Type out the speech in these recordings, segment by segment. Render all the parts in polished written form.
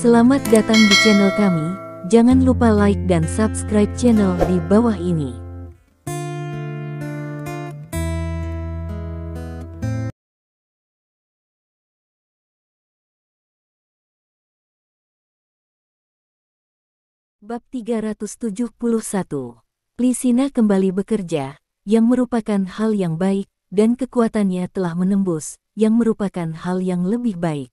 Selamat datang di channel kami, jangan lupa like dan subscribe channel di bawah ini. Bab 371. Lisina kembali bekerja, yang merupakan hal yang baik, dan kekuatannya telah menembus, yang merupakan hal yang lebih baik.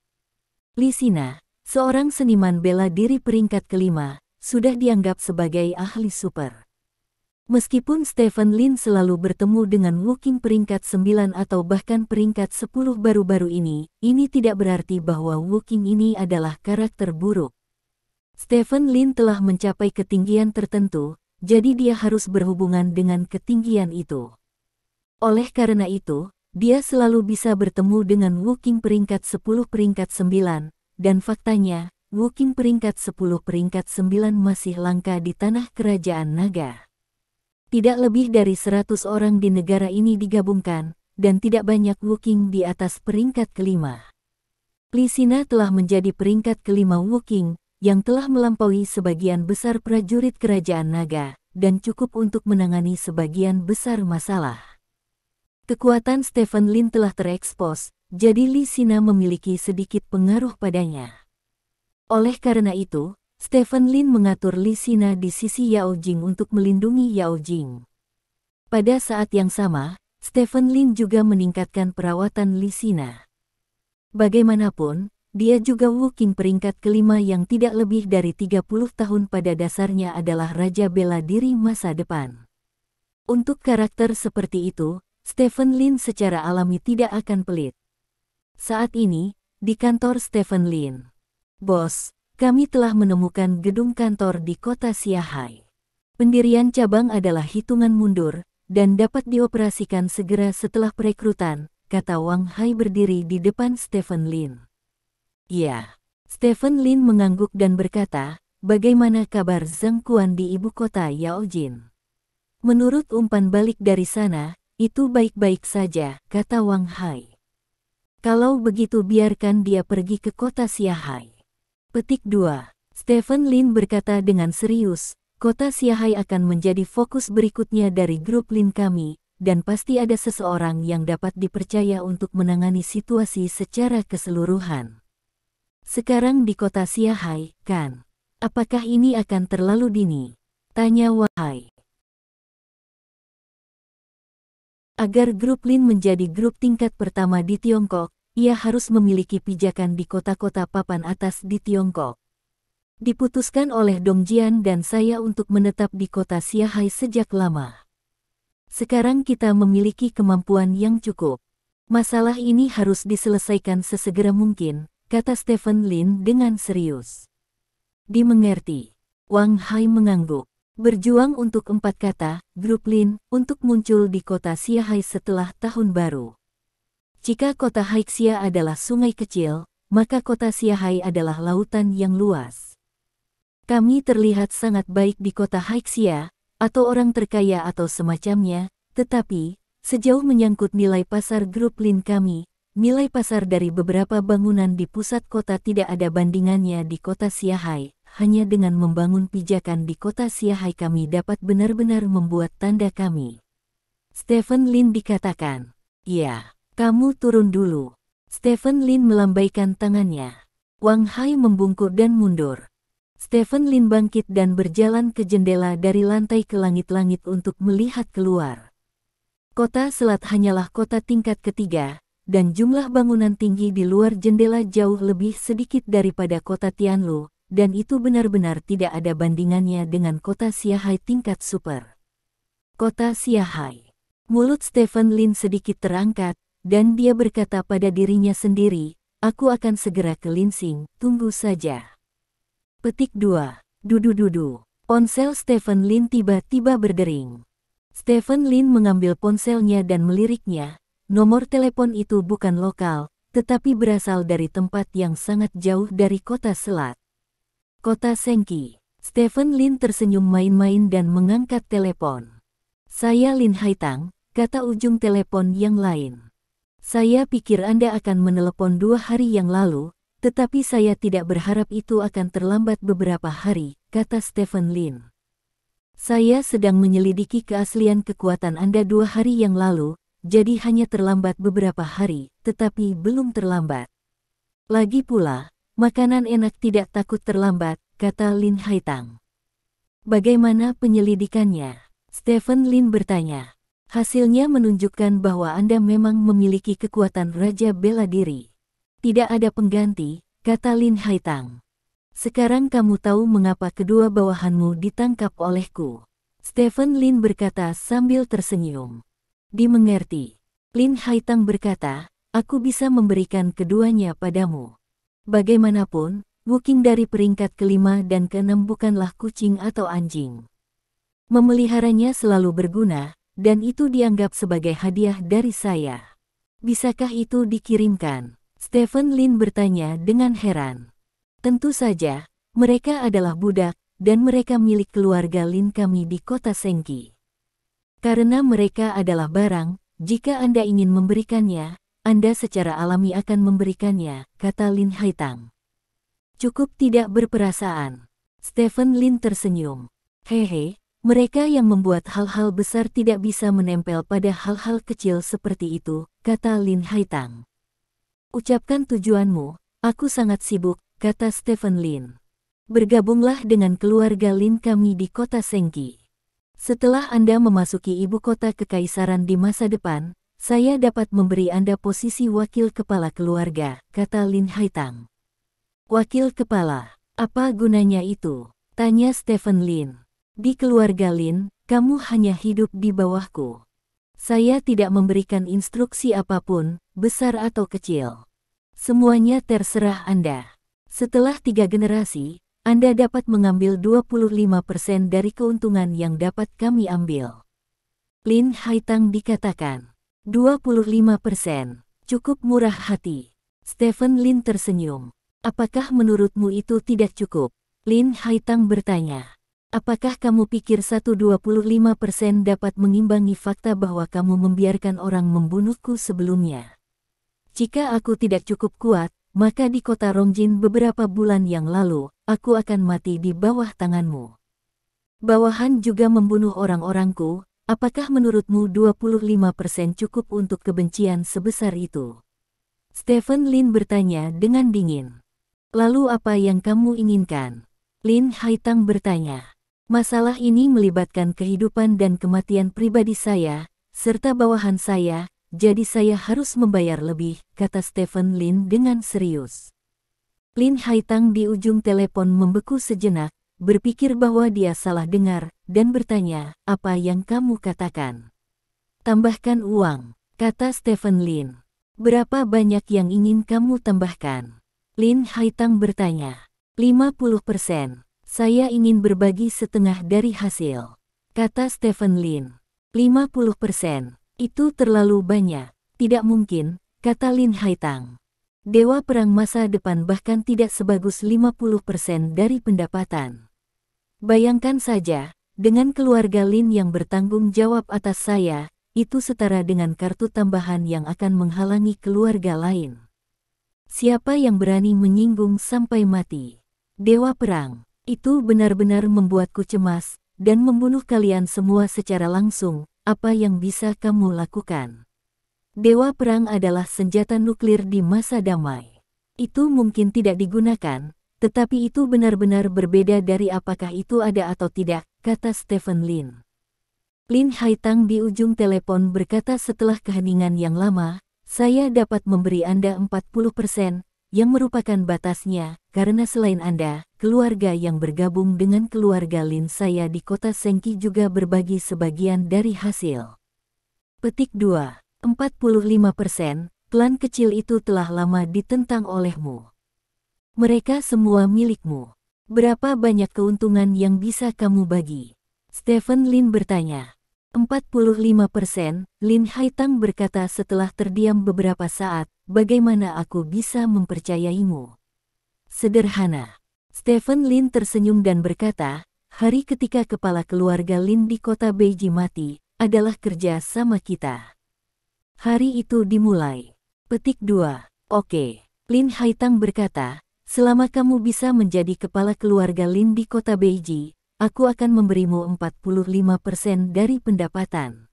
Lisina, seorang seniman bela diri peringkat kelima, sudah dianggap sebagai ahli super. Meskipun Stephen Lin selalu bertemu dengan Wu Qing peringkat 9 atau bahkan peringkat 10 baru-baru ini tidak berarti bahwa Wu Qing ini adalah karakter buruk. Stephen Lin telah mencapai ketinggian tertentu, jadi dia harus berhubungan dengan ketinggian itu. Oleh karena itu, dia selalu bisa bertemu dengan Wu Qing peringkat 10 peringkat 9, dan faktanya, Wu Qing peringkat 10 peringkat 9 masih langka di tanah kerajaan naga. Tidak lebih dari 100 orang di negara ini digabungkan, dan tidak banyak Wu Qing di atas peringkat kelima. Lisina telah menjadi peringkat kelima Wu Qing, yang telah melampaui sebagian besar prajurit kerajaan naga, dan cukup untuk menangani sebagian besar masalah. Kekuatan Stephen Lin telah terekspos, jadi Lisina memiliki sedikit pengaruh padanya. Oleh karena itu, Stephen Lin mengatur Lisina di sisi Yao Jing untuk melindungi Yao Jing. Pada saat yang sama, Stephen Lin juga meningkatkan perawatan Lisina. Bagaimanapun, dia juga Wu Qing peringkat kelima yang tidak lebih dari 30 tahun pada dasarnya adalah raja bela diri masa depan. Untuk karakter seperti itu, Stephen Lin secara alami tidak akan pelit. Saat ini, di kantor Stephen Lin. Bos, kami telah menemukan gedung kantor di kota Xiahai. Pendirian cabang adalah hitungan mundur, dan dapat dioperasikan segera setelah perekrutan, kata Wang Hai berdiri di depan Stephen Lin. Ya, Stephen Lin mengangguk dan berkata, bagaimana kabar Zhang Quan di ibu kota Yaojin? Menurut umpan balik dari sana, itu baik-baik saja, kata Wang Hai. Kalau begitu biarkan dia pergi ke kota Xiahai. Petik 2. Stephen Lin berkata dengan serius, kota Xiahai akan menjadi fokus berikutnya dari grup Lin kami, dan pasti ada seseorang yang dapat dipercaya untuk menangani situasi secara keseluruhan. Sekarang di kota Xiahai, kan? Apakah ini akan terlalu dini? Tanya Wang Hai. Agar grup Lin menjadi grup tingkat pertama di Tiongkok, ia harus memiliki pijakan di kota-kota papan atas di Tiongkok. Diputuskan oleh Dong Jian dan saya untuk menetap di kota Xiahai sejak lama. Sekarang kita memiliki kemampuan yang cukup. Masalah ini harus diselesaikan sesegera mungkin, kata Stephen Lin dengan serius. Dimengerti. Wang Hai mengangguk. Berjuang untuk 4 kata, grup Lin, untuk muncul di kota Xiahai setelah tahun baru. Jika kota Haixia adalah sungai kecil, maka kota Xiahai adalah lautan yang luas. Kami terlihat sangat baik di kota Haixia, atau orang terkaya atau semacamnya, tetapi, sejauh menyangkut nilai pasar grup Lin kami, nilai pasar dari beberapa bangunan di pusat kota tidak ada bandingannya di kota Xiahai. Hanya dengan membangun pijakan di kota Xiahai kami dapat benar-benar membuat tanda kami. Stephen Lin dikatakan. Ya, kamu turun dulu. Stephen Lin melambaikan tangannya. Wang Hai membungkuk dan mundur. Stephen Lin bangkit dan berjalan ke jendela dari lantai ke langit-langit untuk melihat keluar. Kota Selat hanyalah kota tingkat ketiga, dan jumlah bangunan tinggi di luar jendela jauh lebih sedikit daripada kota Tianlu. Dan itu benar-benar tidak ada bandingannya dengan kota Xiahai tingkat super. Kota Xiahai. Mulut Stephen Lin sedikit terangkat, dan dia berkata pada dirinya sendiri, aku akan segera ke Linsing, tunggu saja. Petik 2. Dudu-dudu. Ponsel Stephen Lin tiba-tiba berdering. Stephen Lin mengambil ponselnya dan meliriknya. Nomor telepon itu bukan lokal, tetapi berasal dari tempat yang sangat jauh dari kota Selat. Kota Sengki. Stephen Lin tersenyum main-main dan mengangkat telepon. Saya Lin Haitang, kata ujung telepon yang lain. Saya pikir Anda akan menelepon 2 hari yang lalu, Tetapi saya tidak berharap itu akan terlambat beberapa hari, kata Stephen Lin. Saya sedang menyelidiki keaslian kekuatan Anda 2 hari yang lalu, jadi hanya terlambat beberapa hari, tetapi belum terlambat. Lagi pula, makanan enak tidak takut terlambat, kata Lin Haitang. Bagaimana penyelidikannya? Stephen Lin bertanya. Hasilnya menunjukkan bahwa Anda memang memiliki kekuatan Raja Bela Diri. Tidak ada pengganti, kata Lin Haitang. Sekarang kamu tahu mengapa kedua bawahanmu ditangkap olehku. Stephen Lin berkata sambil tersenyum. Dimengerti. Lin Haitang berkata, aku bisa memberikan keduanya padamu. Bagaimanapun, Wuking dari peringkat ke-5 dan ke-6 bukanlah kucing atau anjing. Memeliharanya selalu berguna, dan itu dianggap sebagai hadiah dari saya. Bisakah itu dikirimkan? Stephen Lin bertanya dengan heran. Tentu saja, mereka adalah budak, dan mereka milik keluarga Lin kami di kota Sengki. Karena mereka adalah barang, jika Anda ingin memberikannya, Anda secara alami akan memberikannya, kata Lin Haitang. Cukup tidak berperasaan. Stephen Lin tersenyum. Hehe, mereka yang membuat hal-hal besar tidak bisa menempel pada hal-hal kecil seperti itu, kata Lin Haitang. Ucapkan tujuanmu, aku sangat sibuk, kata Stephen Lin. Bergabunglah dengan keluarga Lin kami di kota Sengki. Setelah Anda memasuki ibu kota kekaisaran di masa depan, saya dapat memberi Anda posisi wakil kepala keluarga, kata Lin Haitang. Wakil kepala, apa gunanya itu? Tanya Stephen Lin. Di keluarga Lin, kamu hanya hidup di bawahku. Saya tidak memberikan instruksi apapun, besar atau kecil. Semuanya terserah Anda. Setelah 3 generasi, Anda dapat mengambil 25% dari keuntungan yang dapat kami ambil. Lin Haitang dikatakan. 25%. Cukup murah hati. Stephen Lin tersenyum. Apakah menurutmu itu tidak cukup? Lin Haitang bertanya. Apakah kamu pikir 125% dapat mengimbangi fakta bahwa kamu membiarkan orang membunuhku sebelumnya? Jika aku tidak cukup kuat, maka di kota Rongjin beberapa bulan yang lalu, aku akan mati di bawah tanganmu. Bawahan juga membunuh orang-orangku, apakah menurutmu 25% cukup untuk kebencian sebesar itu? Stephen Lin bertanya dengan dingin. Lalu apa yang kamu inginkan? Lin Haitang bertanya. Masalah ini melibatkan kehidupan dan kematian pribadi saya, serta bawahan saya, jadi saya harus membayar lebih, kata Stephen Lin dengan serius. Lin Haitang di ujung telepon membeku sejenak, berpikir bahwa dia salah dengar, dan bertanya, apa yang kamu katakan? Tambahkan uang, kata Stephen Lin. Berapa banyak yang ingin kamu tambahkan? Lin Haitang bertanya. 50%. Saya ingin berbagi setengah dari hasil, kata Stephen Lin. 50%. Itu terlalu banyak. Tidak mungkin, kata Lin Haitang. Dewa perang masa depan bahkan tidak sebagus 50% dari pendapatan. Bayangkan saja, dengan keluarga Lin yang bertanggung jawab atas saya, itu setara dengan kartu tambahan yang akan menghalangi keluarga lain. Siapa yang berani menyinggung sampai mati? Dewa perang, itu benar-benar membuatku cemas, dan membunuh kalian semua secara langsung. Apa yang bisa kamu lakukan? Dewa perang adalah senjata nuklir di masa damai. Itu mungkin tidak digunakan, tetapi itu benar-benar berbeda dari apakah itu ada atau tidak, kata Stephen Lin. Lin Haitang di ujung telepon berkata setelah keheningan yang lama, saya dapat memberi Anda 40%, yang merupakan batasnya, karena selain Anda, keluarga yang bergabung dengan keluarga Lin saya di kota Sengki juga berbagi sebagian dari hasil. Petik 2. 45%, klan kecil itu telah lama ditentang olehmu. Mereka semua milikmu. Berapa banyak keuntungan yang bisa kamu bagi? Stephen Lin bertanya. 45%, Lin Haitang berkata setelah terdiam beberapa saat, bagaimana aku bisa mempercayaimu? Sederhana. Stephen Lin tersenyum dan berkata, hari ketika kepala keluarga Lin di kota Beiji mati, adalah kerja sama kita. Hari itu dimulai. Petik 2. Oke. Lin Haitang berkata, selama kamu bisa menjadi kepala keluarga Lin di kota Beiji, aku akan memberimu 45% dari pendapatan.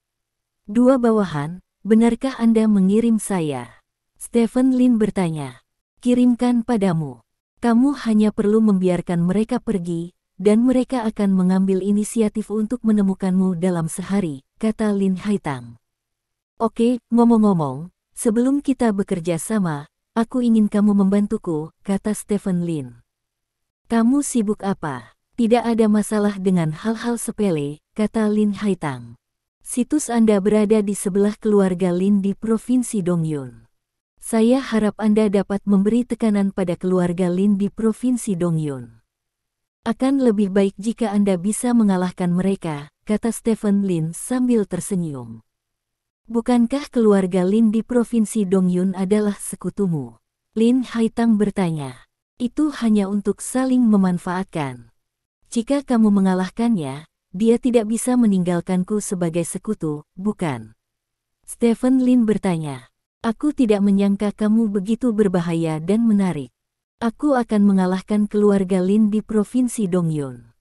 Dua bawahan, benarkah Anda mengirim saya? Stephen Lin bertanya. Kirimkan padamu. Kamu hanya perlu membiarkan mereka pergi, dan mereka akan mengambil inisiatif untuk menemukanmu dalam sehari, kata Lin Haitang. Oke, ngomong-ngomong, sebelum kita bekerja sama, aku ingin kamu membantuku, kata Stephen Lin. Kamu sibuk apa? Tidak ada masalah dengan hal-hal sepele, kata Lin Haitang. Situs Anda berada di sebelah keluarga Lin di Provinsi Dongyun. Saya harap Anda dapat memberi tekanan pada keluarga Lin di Provinsi Dongyun. Akan lebih baik jika Anda bisa mengalahkan mereka, kata Stephen Lin sambil tersenyum. Bukankah keluarga Lin di Provinsi Dongyun adalah sekutumu? Lin Haitang bertanya. Itu hanya untuk saling memanfaatkan. Jika kamu mengalahkannya, dia tidak bisa meninggalkanku sebagai sekutu, bukan? Stephen Lin bertanya. Aku tidak menyangka kamu begitu berbahaya dan menarik. Aku akan mengalahkan keluarga Lin di Provinsi Dongyun.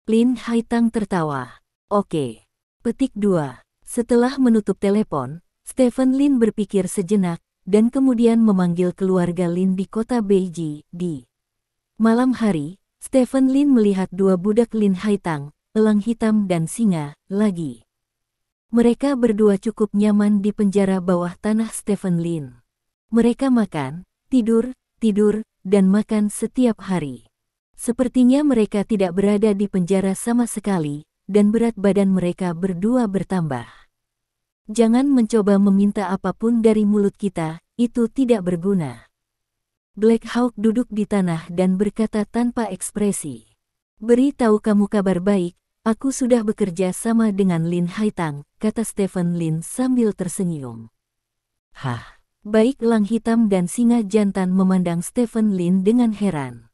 Lin Haitang tertawa. Oke. Petik 2. Setelah menutup telepon, Stephen Lin berpikir sejenak, dan kemudian memanggil keluarga Lin di kota Beiji. Di malam hari, Stephen Lin melihat dua budak Lin Haitang, elang hitam dan singa, lagi. Mereka berdua cukup nyaman di penjara bawah tanah Stephen Lin. Mereka makan, tidur, dan makan setiap hari. Sepertinya mereka tidak berada di penjara sama sekali, dan berat badan mereka berdua bertambah. Jangan mencoba meminta apapun dari mulut kita, itu tidak berguna. Black Hawk duduk di tanah dan berkata tanpa ekspresi. Beri tahu kamu kabar baik. Aku sudah bekerja sama dengan Lin Haitang, kata Stephen Lin sambil tersenyum. Hah, baik. Elang hitam dan singa jantan memandang Stephen Lin dengan heran.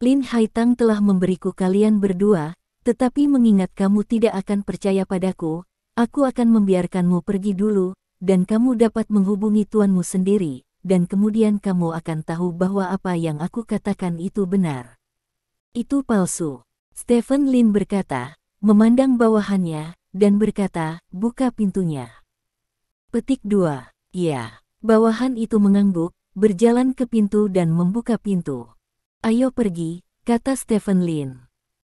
Lin Haitang telah memberiku kalian berdua, tetapi mengingat kamu tidak akan percaya padaku, aku akan membiarkanmu pergi dulu, dan kamu dapat menghubungi tuanmu sendiri, dan kemudian kamu akan tahu bahwa apa yang aku katakan itu benar. Itu palsu. Stephen Lin berkata, memandang bawahannya, dan berkata, buka pintunya. Petik 2. Ya, bawahan itu mengangguk, berjalan ke pintu dan membuka pintu. Ayo pergi, kata Stephen Lin.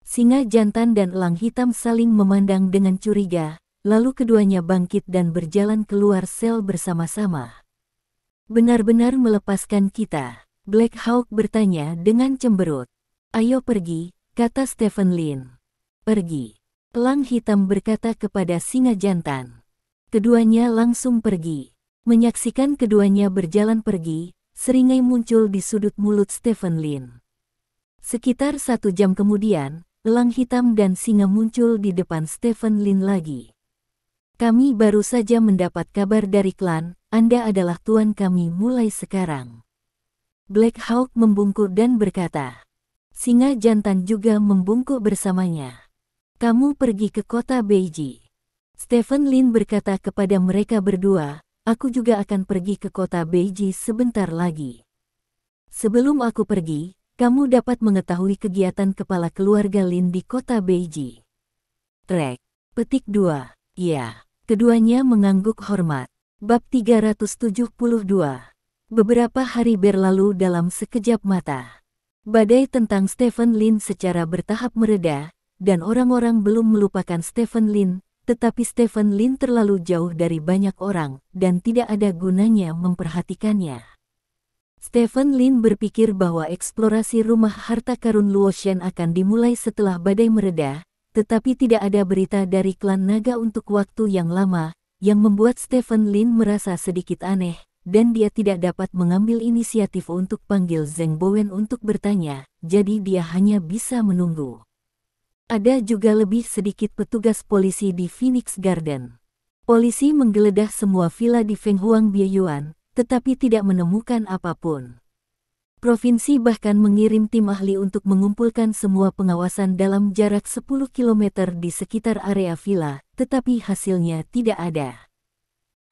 Singa jantan dan elang hitam saling memandang dengan curiga, lalu keduanya bangkit dan berjalan keluar sel bersama-sama. Benar-benar melepaskan kita? Black Hawk bertanya dengan cemberut. Ayo pergi, kata Stephen Lin. Pergi. Elang hitam berkata kepada singa jantan. Keduanya langsung pergi. Menyaksikan keduanya berjalan pergi, seringai muncul di sudut mulut Stephen Lin. Sekitar 1 jam kemudian, elang hitam dan singa muncul di depan Stephen Lin lagi. Kami baru saja mendapat kabar dari klan, Anda adalah tuan kami mulai sekarang. Black Hawk membungkuk dan berkata. Singa jantan juga membungkuk bersamanya. Kamu pergi ke kota Beiji. Stephen Lin berkata kepada mereka berdua, aku juga akan pergi ke kota Beiji sebentar lagi. Sebelum aku pergi, kamu dapat mengetahui kegiatan kepala keluarga Lin di kota Beiji. Trek. Petik 2. Ya. Keduanya mengangguk hormat. Bab 372. Beberapa hari berlalu dalam sekejap mata. Badai tentang Stephen Lin secara bertahap mereda, dan orang-orang belum melupakan Stephen Lin, tetapi Stephen Lin terlalu jauh dari banyak orang, dan tidak ada gunanya memperhatikannya. Stephen Lin berpikir bahwa eksplorasi rumah harta karun Luotian akan dimulai setelah badai mereda, tetapi tidak ada berita dari klan naga untuk waktu yang lama, yang membuat Stephen Lin merasa sedikit aneh, dan dia tidak dapat mengambil inisiatif untuk panggil Zheng Bowen untuk bertanya, jadi dia hanya bisa menunggu. Ada juga lebih sedikit petugas polisi di Phoenix Garden. Polisi menggeledah semua villa di Fenghuang Bieyuan, tetapi tidak menemukan apapun. Provinsi bahkan mengirim tim ahli untuk mengumpulkan semua pengawasan dalam jarak 10 km di sekitar area villa, tetapi hasilnya tidak ada.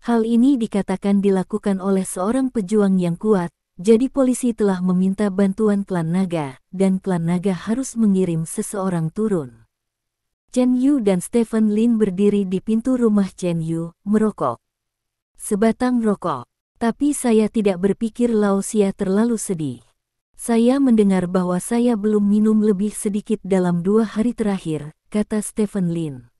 Hal ini dikatakan dilakukan oleh seorang pejuang yang kuat, jadi polisi telah meminta bantuan klan naga, dan klan naga harus mengirim seseorang turun. Chen Yu dan Stephen Lin berdiri di pintu rumah Chen Yu, merokok sebatang rokok. Tapi saya tidak berpikir Lao Xia terlalu sedih. Saya mendengar bahwa saya belum minum lebih sedikit dalam 2 hari terakhir, kata Stephen Lin.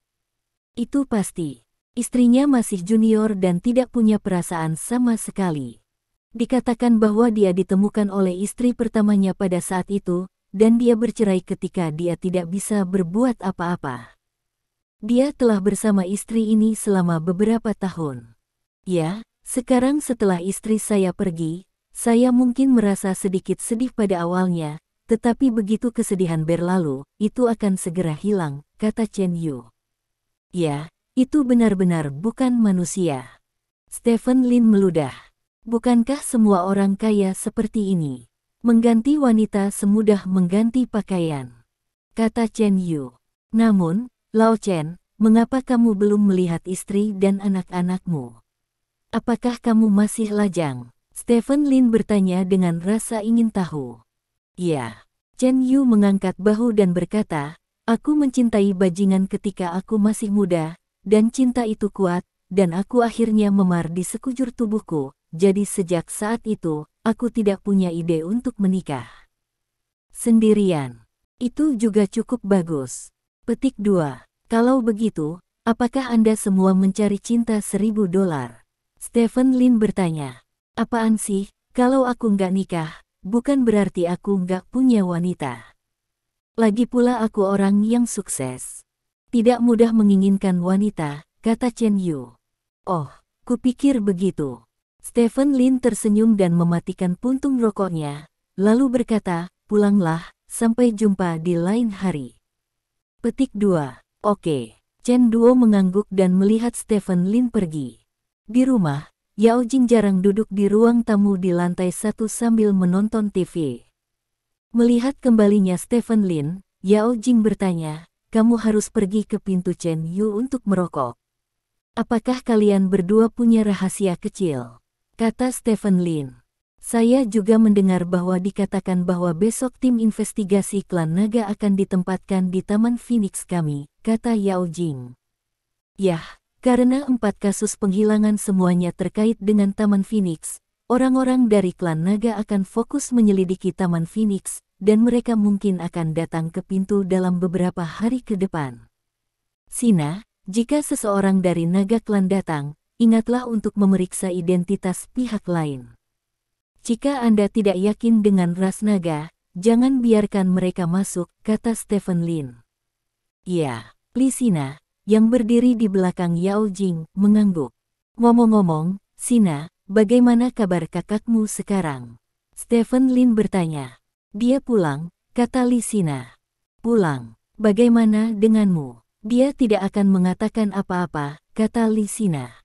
Itu pasti. Istrinya masih junior dan tidak punya perasaan sama sekali. Dikatakan bahwa dia ditemukan oleh istri pertamanya pada saat itu, dan dia bercerai ketika dia tidak bisa berbuat apa-apa. Dia telah bersama istri ini selama beberapa tahun. Ya, sekarang setelah istri saya pergi, saya mungkin merasa sedikit sedih pada awalnya, tetapi begitu kesedihan berlalu, itu akan segera hilang, kata Chen Yu. Ya, itu benar-benar bukan manusia. Stephen Lin meludah. Bukankah semua orang kaya seperti ini? Mengganti wanita semudah mengganti pakaian, kata Chen Yu. Namun, Lao Chen, mengapa kamu belum melihat istri dan anak-anakmu? Apakah kamu masih lajang? Stephen Lin bertanya dengan rasa ingin tahu. Ya. Chen Yu mengangkat bahu dan berkata, aku mencintai bajingan ketika aku masih muda, dan cinta itu kuat, dan aku akhirnya memar di sekujur tubuhku. Jadi sejak saat itu, aku tidak punya ide untuk menikah sendirian. Itu juga cukup bagus. Petik 2. Kalau begitu, apakah Anda semua mencari cinta $1000? Stephen Lin bertanya. Apaan sih, kalau aku nggak nikah, bukan berarti aku nggak punya wanita. Lagi pula aku orang yang sukses. Tidak mudah menginginkan wanita, kata Chen Yu. Oh, kupikir begitu. Stephen Lin tersenyum dan mematikan puntung rokoknya, lalu berkata, pulanglah, sampai jumpa di lain hari. Petik 2. Oke. Chen Duo mengangguk dan melihat Stephen Lin pergi. Di rumah, Yao Jing jarang duduk di ruang tamu di lantai 1 sambil menonton TV. Melihat kembalinya Stephen Lin, Yao Jing bertanya, kamu harus pergi ke pintu Chen Yu untuk merokok. Apakah kalian berdua punya rahasia kecil? Kata Stephen Lin. Saya juga mendengar bahwa dikatakan bahwa besok tim investigasi klan naga akan ditempatkan di Taman Phoenix kami, kata Yao Jing. Yah, karena 4 kasus penghilangan semuanya terkait dengan Taman Phoenix, orang-orang dari klan naga akan fokus menyelidiki Taman Phoenix, dan mereka mungkin akan datang ke pintu dalam beberapa hari ke depan. Sina, jika seseorang dari naga klan datang, ingatlah untuk memeriksa identitas pihak lain. Jika Anda tidak yakin dengan ras naga, jangan biarkan mereka masuk, kata Stephen Lin. Ya, Sina, yang berdiri di belakang Yao Jing, mengangguk. Ngomong-ngomong, Sina, bagaimana kabar kakakmu sekarang? Stephen Lin bertanya. Dia pulang, kata Sina. Pulang, bagaimana denganmu? Dia tidak akan mengatakan apa-apa, kata Sina.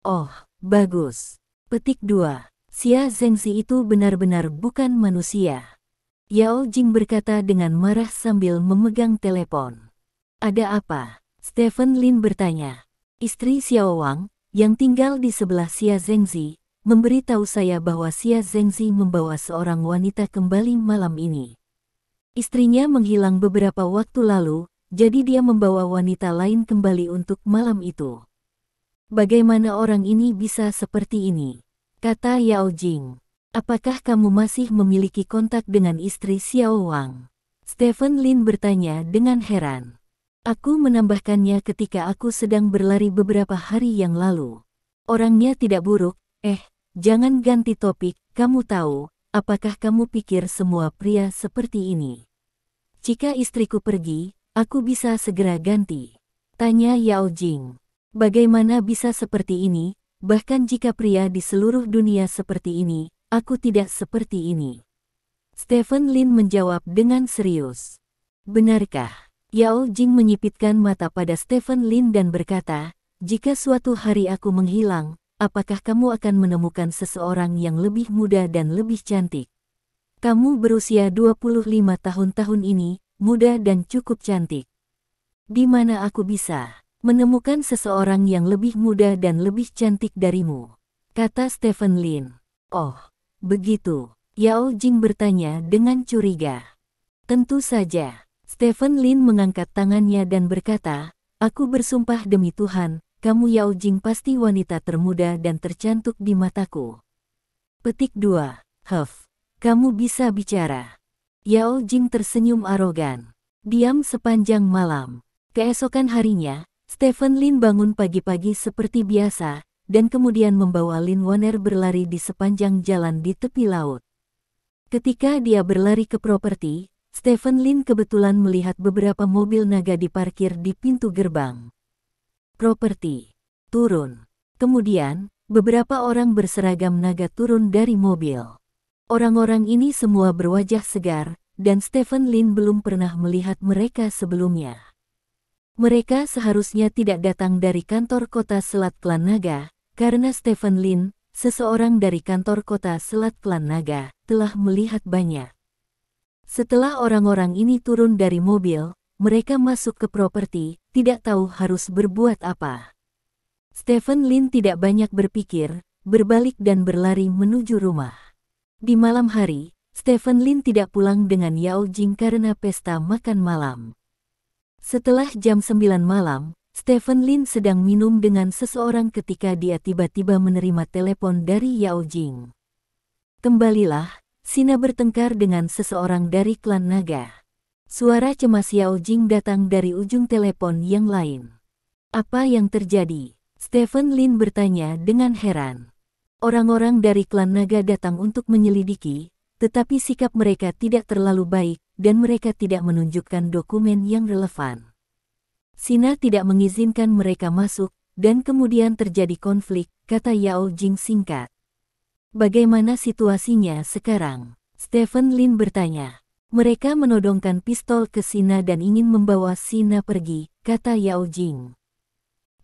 Oh, bagus. Petik 2. Xia Zhengzi itu benar-benar bukan manusia. Yao Jing berkata dengan marah sambil memegang telepon. Ada apa? Stephen Lin bertanya. Istri Xiao Wang, yang tinggal di sebelah Xia Zhengzi, memberitahu saya bahwa Xia Zhengzi membawa seorang wanita kembali malam ini. Istrinya menghilang beberapa waktu lalu, jadi dia membawa wanita lain kembali untuk malam itu. Bagaimana orang ini bisa seperti ini? Kata Yao Jing. Apakah kamu masih memiliki kontak dengan istri Xiao Wang? Stephen Lin bertanya dengan heran. Aku menambahkannya ketika aku sedang berlari beberapa hari yang lalu. Orangnya tidak buruk, jangan ganti topik, kamu tahu, apakah kamu pikir semua pria seperti ini? Jika istriku pergi, aku bisa segera ganti. Tanya Yao Jing. Bagaimana bisa seperti ini, bahkan jika pria di seluruh dunia seperti ini, aku tidak seperti ini. Stephen Lin menjawab dengan serius. Benarkah? Yao Jing menyipitkan mata pada Stephen Lin dan berkata, jika suatu hari aku menghilang, apakah kamu akan menemukan seseorang yang lebih muda dan lebih cantik? Kamu berusia 25 tahun ini, muda dan cukup cantik. Di mana aku bisa menemukan seseorang yang lebih muda dan lebih cantik darimu? Kata Stephen Lin. Oh, begitu. Yao Jing bertanya dengan curiga. Tentu saja. Stephen Lin mengangkat tangannya dan berkata, aku bersumpah demi Tuhan, kamu Yao Jing pasti wanita termuda dan tercantik di mataku. Petik 2. Huff. Kamu bisa bicara. Yao Jing tersenyum arogan. Diam sepanjang malam. Keesokan harinya, Stephen Lin bangun pagi-pagi seperti biasa, dan kemudian membawa Lin Wanner berlari di sepanjang jalan di tepi laut. Ketika dia berlari ke properti, Stephen Lin kebetulan melihat beberapa mobil naga diparkir di pintu gerbang properti. Turun. Kemudian, beberapa orang berseragam naga turun dari mobil. Orang-orang ini semua berwajah segar, dan Stephen Lin belum pernah melihat mereka sebelumnya. Mereka seharusnya tidak datang dari kantor kota Selat Klan Naga, karena Stephen Lin, seseorang dari kantor kota Selat Klan Naga, telah melihat banyak. Setelah orang-orang ini turun dari mobil, mereka masuk ke properti, tidak tahu harus berbuat apa. Stephen Lin tidak banyak berpikir, berbalik dan berlari menuju rumah. Di malam hari, Stephen Lin tidak pulang dengan Yao Jing karena pesta makan malam. Setelah jam 9 malam, Stephen Lin sedang minum dengan seseorang ketika dia tiba-tiba menerima telepon dari Yao Jing. Kembalilah, Sina bertengkar dengan seseorang dari klan naga. Suara cemas Yao Jing datang dari ujung telepon yang lain. Apa yang terjadi? Stephen Lin bertanya dengan heran. Orang-orang dari klan naga datang untuk menyelidiki, tetapi sikap mereka tidak terlalu baik, dan mereka tidak menunjukkan dokumen yang relevan. Sina tidak mengizinkan mereka masuk, dan kemudian terjadi konflik, kata Yao Jing singkat. Bagaimana situasinya sekarang? Stephen Lin bertanya. Mereka menodongkan pistol ke Sina dan ingin membawa Sina pergi, kata Yao Jing.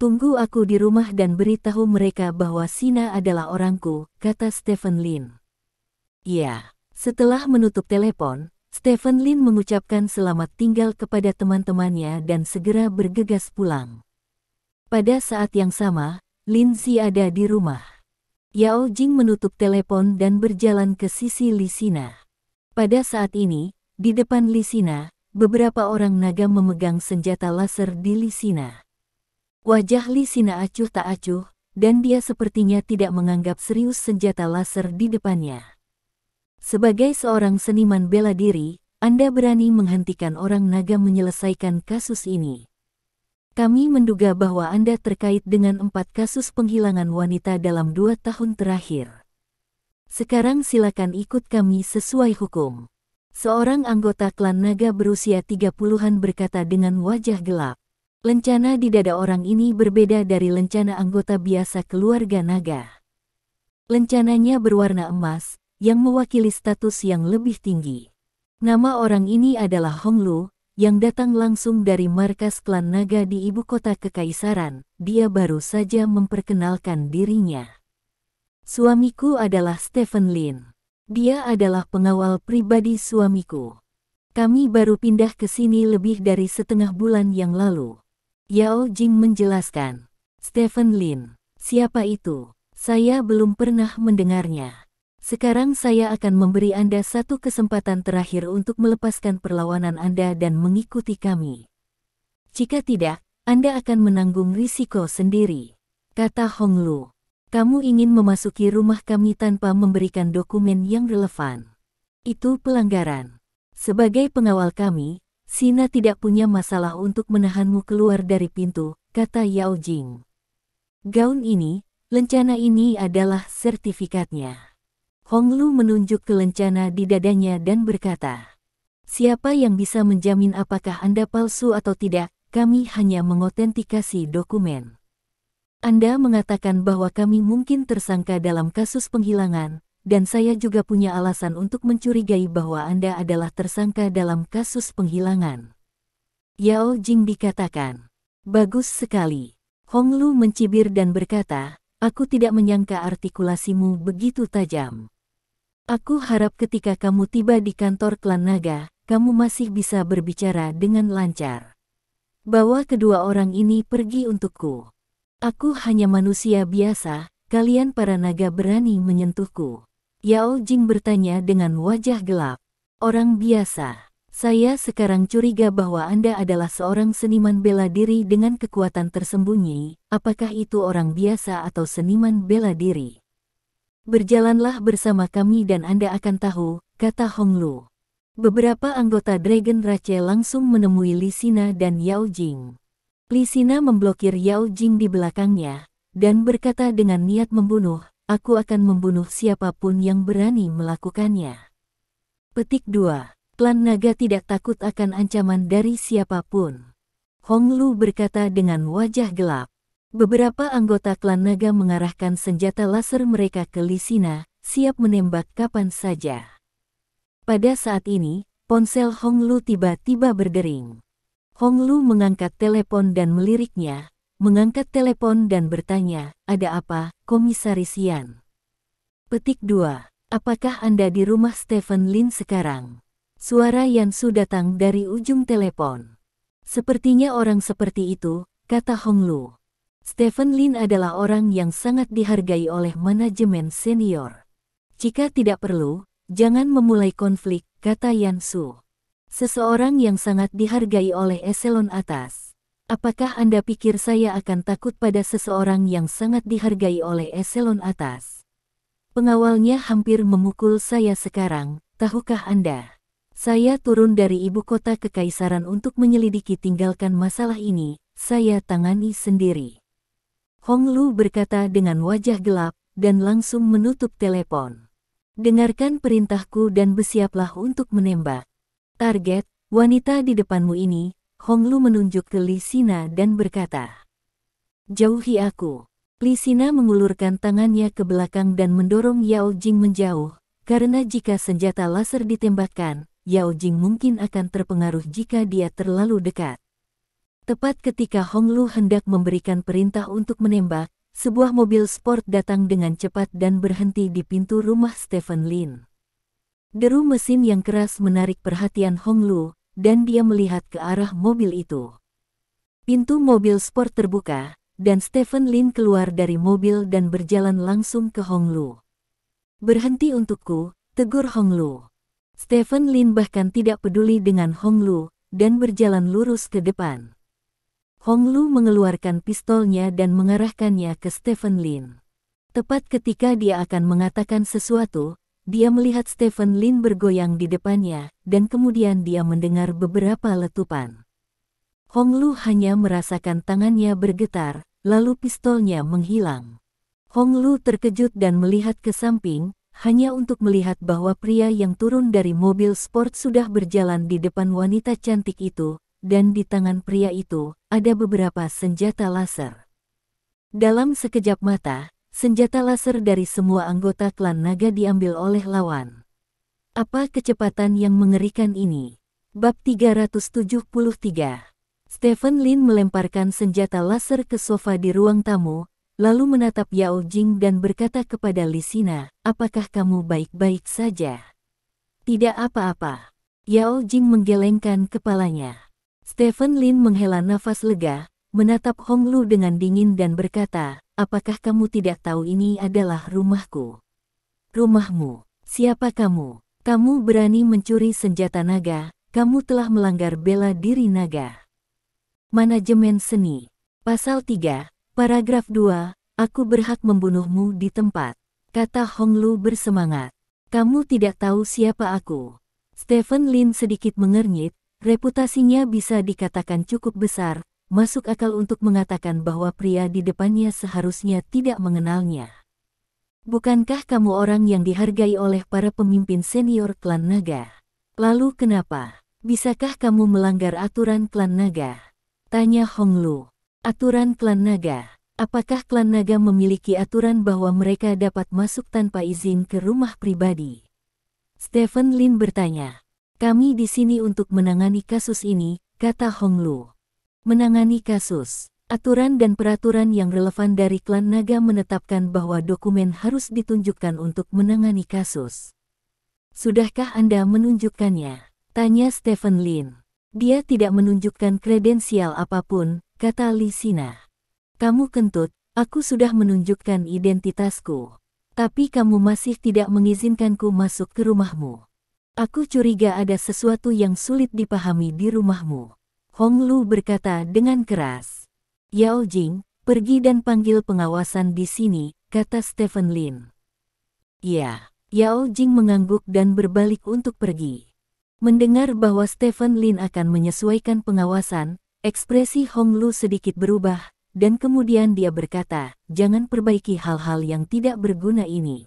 Tunggu aku di rumah dan beritahu mereka bahwa Sina adalah orangku, kata Stephen Lin. Ya. Setelah menutup telepon, Stephen Lin mengucapkan selamat tinggal kepada teman-temannya dan segera bergegas pulang. Pada saat yang sama, Lin Zi ada di rumah. Yao Jing menutup telepon dan berjalan ke sisi Li Sina. Pada saat ini, di depan Li Sina, beberapa orang naga memegang senjata laser di Li Sina. Wajah Li Sina acuh tak acuh, dan dia sepertinya tidak menganggap serius senjata laser di depannya. Sebagai seorang seniman bela diri, Anda berani menghentikan orang naga menyelesaikan kasus ini. Kami menduga bahwa Anda terkait dengan 4 kasus penghilangan wanita dalam 2 tahun terakhir. Sekarang silakan ikut kami sesuai hukum. Seorang anggota klan naga berusia 30-an berkata dengan wajah gelap. Lencana di dada orang ini berbeda dari lencana anggota biasa keluarga naga. Lencananya berwarna emas, yang mewakili status yang lebih tinggi. Nama orang ini adalah Hong Lu, yang datang langsung dari markas klan naga di ibu kota kekaisaran. Dia baru saja memperkenalkan dirinya. Suamiku adalah Stephen Lin. Dia adalah pengawal pribadi suamiku. Kami baru pindah ke sini lebih dari setengah bulan yang lalu. Yao Jing menjelaskan. Stephen Lin, siapa itu? Saya belum pernah mendengarnya. Sekarang saya akan memberi Anda satu kesempatan terakhir untuk melepaskan perlawanan Anda dan mengikuti kami. Jika tidak, Anda akan menanggung risiko sendiri, kata Hong Lu. Kamu ingin memasuki rumah kami tanpa memberikan dokumen yang relevan. Itu pelanggaran. Sebagai pengawal kami, Sina tidak punya masalah untuk menahanmu keluar dari pintu, kata Yao Jing. Gaun ini, lencana ini adalah sertifikatnya. Hong Lu menunjuk ke lencana di dadanya dan berkata, siapa yang bisa menjamin apakah Anda palsu atau tidak? Kami hanya mengotentikasi dokumen. Anda mengatakan bahwa kami mungkin tersangka dalam kasus penghilangan, dan saya juga punya alasan untuk mencurigai bahwa Anda adalah tersangka dalam kasus penghilangan. Yao Jing dikatakan, bagus sekali. Hong Lu mencibir dan berkata, aku tidak menyangka artikulasimu begitu tajam. Aku harap ketika kamu tiba di kantor klan naga, kamu masih bisa berbicara dengan lancar. Bawa kedua orang ini pergi untukku. Aku hanya manusia biasa, kalian para naga berani menyentuhku. Yao Jing bertanya dengan wajah gelap. Orang biasa. Saya sekarang curiga bahwa Anda adalah seorang seniman bela diri dengan kekuatan tersembunyi. Apakah itu orang biasa atau seniman bela diri? Berjalanlah bersama kami dan Anda akan tahu, kata Hong Lu. Beberapa anggota Dragon Rache langsung menemui Li Sina dan Yao Jing. Li Sina memblokir Yao Jing di belakangnya, dan berkata dengan niat membunuh, aku akan membunuh siapapun yang berani melakukannya. Petik 2. Klan naga tidak takut akan ancaman dari siapapun. Hong Lu berkata dengan wajah gelap. Beberapa anggota klan naga mengarahkan senjata laser mereka ke Li Sina, siap menembak kapan saja. Pada saat ini, ponsel Hong Lu tiba-tiba berdering. Hong Lu mengangkat telepon dan meliriknya, mengangkat telepon dan bertanya, ada apa, Komisaris Yan? Petik 2. Apakah Anda di rumah Stephen Lin sekarang? Suara Yan Su datang dari ujung telepon. Sepertinya orang seperti itu, kata Hong Lu. Stephen Lin adalah orang yang sangat dihargai oleh manajemen senior. Jika tidak perlu, jangan memulai konflik, kata Yan Su. Seseorang yang sangat dihargai oleh eselon atas. Apakah Anda pikir saya akan takut pada seseorang yang sangat dihargai oleh eselon atas? Pengawalnya hampir memukul saya sekarang, tahukah Anda? Saya turun dari ibu kota kekaisaran untuk menyelidiki tinggalkan masalah ini, saya tangani sendiri. Hong Lu berkata dengan wajah gelap, dan langsung menutup telepon. Dengarkan perintahku dan bersiaplah untuk menembak. Target, wanita di depanmu ini. Hong Lu menunjuk ke Li Sina dan berkata, jauhi aku. Li Sina mengulurkan tangannya ke belakang dan mendorong Yao Jing menjauh, karena jika senjata laser ditembakkan, Yao Jing mungkin akan terpengaruh jika dia terlalu dekat. Tepat ketika Hong Lu hendak memberikan perintah untuk menembak, sebuah mobil sport datang dengan cepat dan berhenti di pintu rumah Stephen Lin. Deru mesin yang keras menarik perhatian Hong Lu, dan dia melihat ke arah mobil itu. Pintu mobil sport terbuka, dan Stephen Lin keluar dari mobil dan berjalan langsung ke Hong Lu. Berhenti untukku, tegur Hong Lu. Stephen Lin bahkan tidak peduli dengan Hong Lu, dan berjalan lurus ke depan. Hong Lu mengeluarkan pistolnya dan mengarahkannya ke Stephen Lin. Tepat ketika dia akan mengatakan sesuatu, dia melihat Stephen Lin bergoyang di depannya, dan kemudian dia mendengar beberapa letupan. Hong Lu hanya merasakan tangannya bergetar, lalu pistolnya menghilang. Hong Lu terkejut dan melihat ke samping, hanya untuk melihat bahwa pria yang turun dari mobil sport sudah berjalan di depan wanita cantik itu, dan di tangan pria itu, ada beberapa senjata laser. Dalam sekejap mata, senjata laser dari semua anggota klan naga diambil oleh lawan. Apa kecepatan yang mengerikan ini? Bab 373. Stephen Lin melemparkan senjata laser ke sofa di ruang tamu, lalu menatap Yao Jing dan berkata kepada Li Sina, apakah kamu baik-baik saja? Tidak apa-apa. Yao Jing menggelengkan kepalanya. Stephen Lin menghela nafas lega, menatap Hong Lu dengan dingin dan berkata, apakah kamu tidak tahu ini adalah rumahku? Rumahmu? Siapa kamu? Kamu berani mencuri senjata naga, kamu telah melanggar bela diri naga. Manajemen seni. Pasal 3, paragraf 2, aku berhak membunuhmu di tempat, kata Hong Lu bersemangat. Kamu tidak tahu siapa aku. Stephen Lin sedikit mengernyit, reputasinya bisa dikatakan cukup besar, masuk akal untuk mengatakan bahwa pria di depannya seharusnya tidak mengenalnya. Bukankah kamu orang yang dihargai oleh para pemimpin senior klan naga? Lalu kenapa? Bisakah kamu melanggar aturan klan naga? Tanya Hong Lu. Aturan klan naga? Apakah klan naga memiliki aturan bahwa mereka dapat masuk tanpa izin ke rumah pribadi? Stephen Lin bertanya. Kami di sini untuk menangani kasus ini, kata Hong Lu. Menangani kasus. Aturan dan peraturan yang relevan dari klan naga menetapkan bahwa dokumen harus ditunjukkan untuk menangani kasus. Sudahkah Anda menunjukkannya? Tanya Stephen Lin. Dia tidak menunjukkan kredensial apapun, kata Li Sina. Kamu kentut, aku sudah menunjukkan identitasku. Tapi kamu masih tidak mengizinkanku masuk ke rumahmu. Aku curiga ada sesuatu yang sulit dipahami di rumahmu. Hong Lu berkata dengan keras. Yao Jing, pergi dan panggil pengawasan di sini, kata Stephen Lin. Ya, Yao Jing mengangguk dan berbalik untuk pergi. Mendengar bahwa Stephen Lin akan menyesuaikan pengawasan, ekspresi Hong Lu sedikit berubah, dan kemudian dia berkata, jangan perbaiki hal-hal yang tidak berguna ini.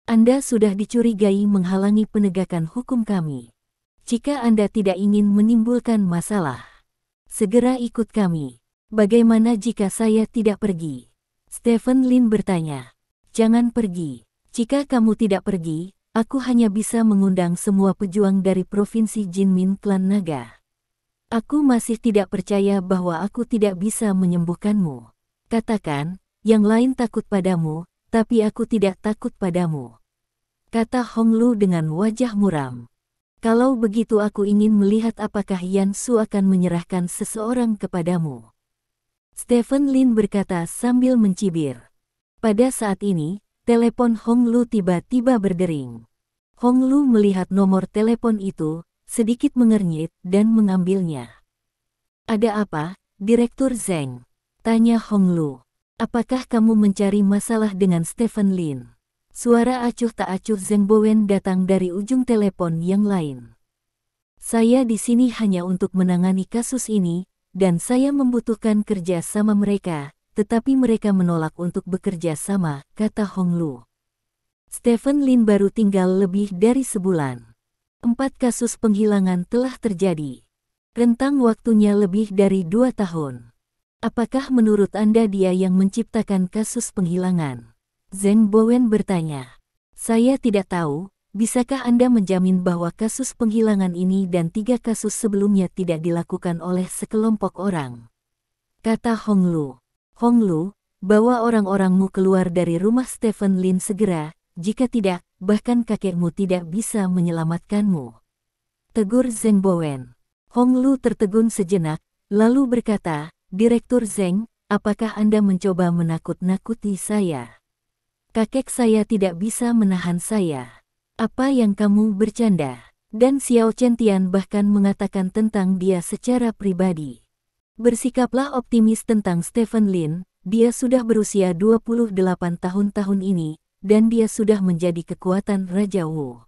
Anda sudah dicurigai menghalangi penegakan hukum kami. Jika Anda tidak ingin menimbulkan masalah, segera ikut kami. Bagaimana jika saya tidak pergi? Stephen Lin bertanya. Jangan pergi. Jika kamu tidak pergi, aku hanya bisa mengundang semua pejuang dari Provinsi Jinmin Klan Naga. Aku masih tidak percaya bahwa aku tidak bisa menyembuhkanmu. Katakan, yang lain takut padamu, tapi aku tidak takut padamu. Kata Hong Lu dengan wajah muram. Kalau begitu aku ingin melihat apakah Yan Su akan menyerahkan seseorang kepadamu. Stephen Lin berkata sambil mencibir. Pada saat ini, telepon Hong Lu tiba-tiba berdering. Hong Lu melihat nomor telepon itu, sedikit mengernyit dan mengambilnya. Ada apa, Direktur Zeng? Tanya Hong Lu. Apakah kamu mencari masalah dengan Stephen Lin? Suara acuh tak acuh Zeng Bowen datang dari ujung telepon yang lain. Saya di sini hanya untuk menangani kasus ini, dan saya membutuhkan kerja sama mereka, tetapi mereka menolak untuk bekerja sama, kata Hong Lu. Stephen Lin baru tinggal lebih dari sebulan. 4 kasus penghilangan telah terjadi. Rentang waktunya lebih dari 2 tahun. Apakah menurut Anda dia yang menciptakan kasus penghilangan? Zeng Bowen bertanya. Saya tidak tahu, bisakah Anda menjamin bahwa kasus penghilangan ini dan 3 kasus sebelumnya tidak dilakukan oleh sekelompok orang? Kata Hong Lu. Hong Lu, bawa orang-orangmu keluar dari rumah Stephen Lin segera, jika tidak, bahkan kakekmu tidak bisa menyelamatkanmu. Tegur Zeng Bowen. Hong Lu tertegun sejenak, lalu berkata, Direktur Zeng, apakah Anda mencoba menakut-nakuti saya? Kakek saya tidak bisa menahan saya. Apa yang kamu bercanda? Dan Xiao Chentian bahkan mengatakan tentang dia secara pribadi. Bersikaplah optimis tentang Stephen Lin, dia sudah berusia 28 tahun ini, dan dia sudah menjadi kekuatan Raja Wu.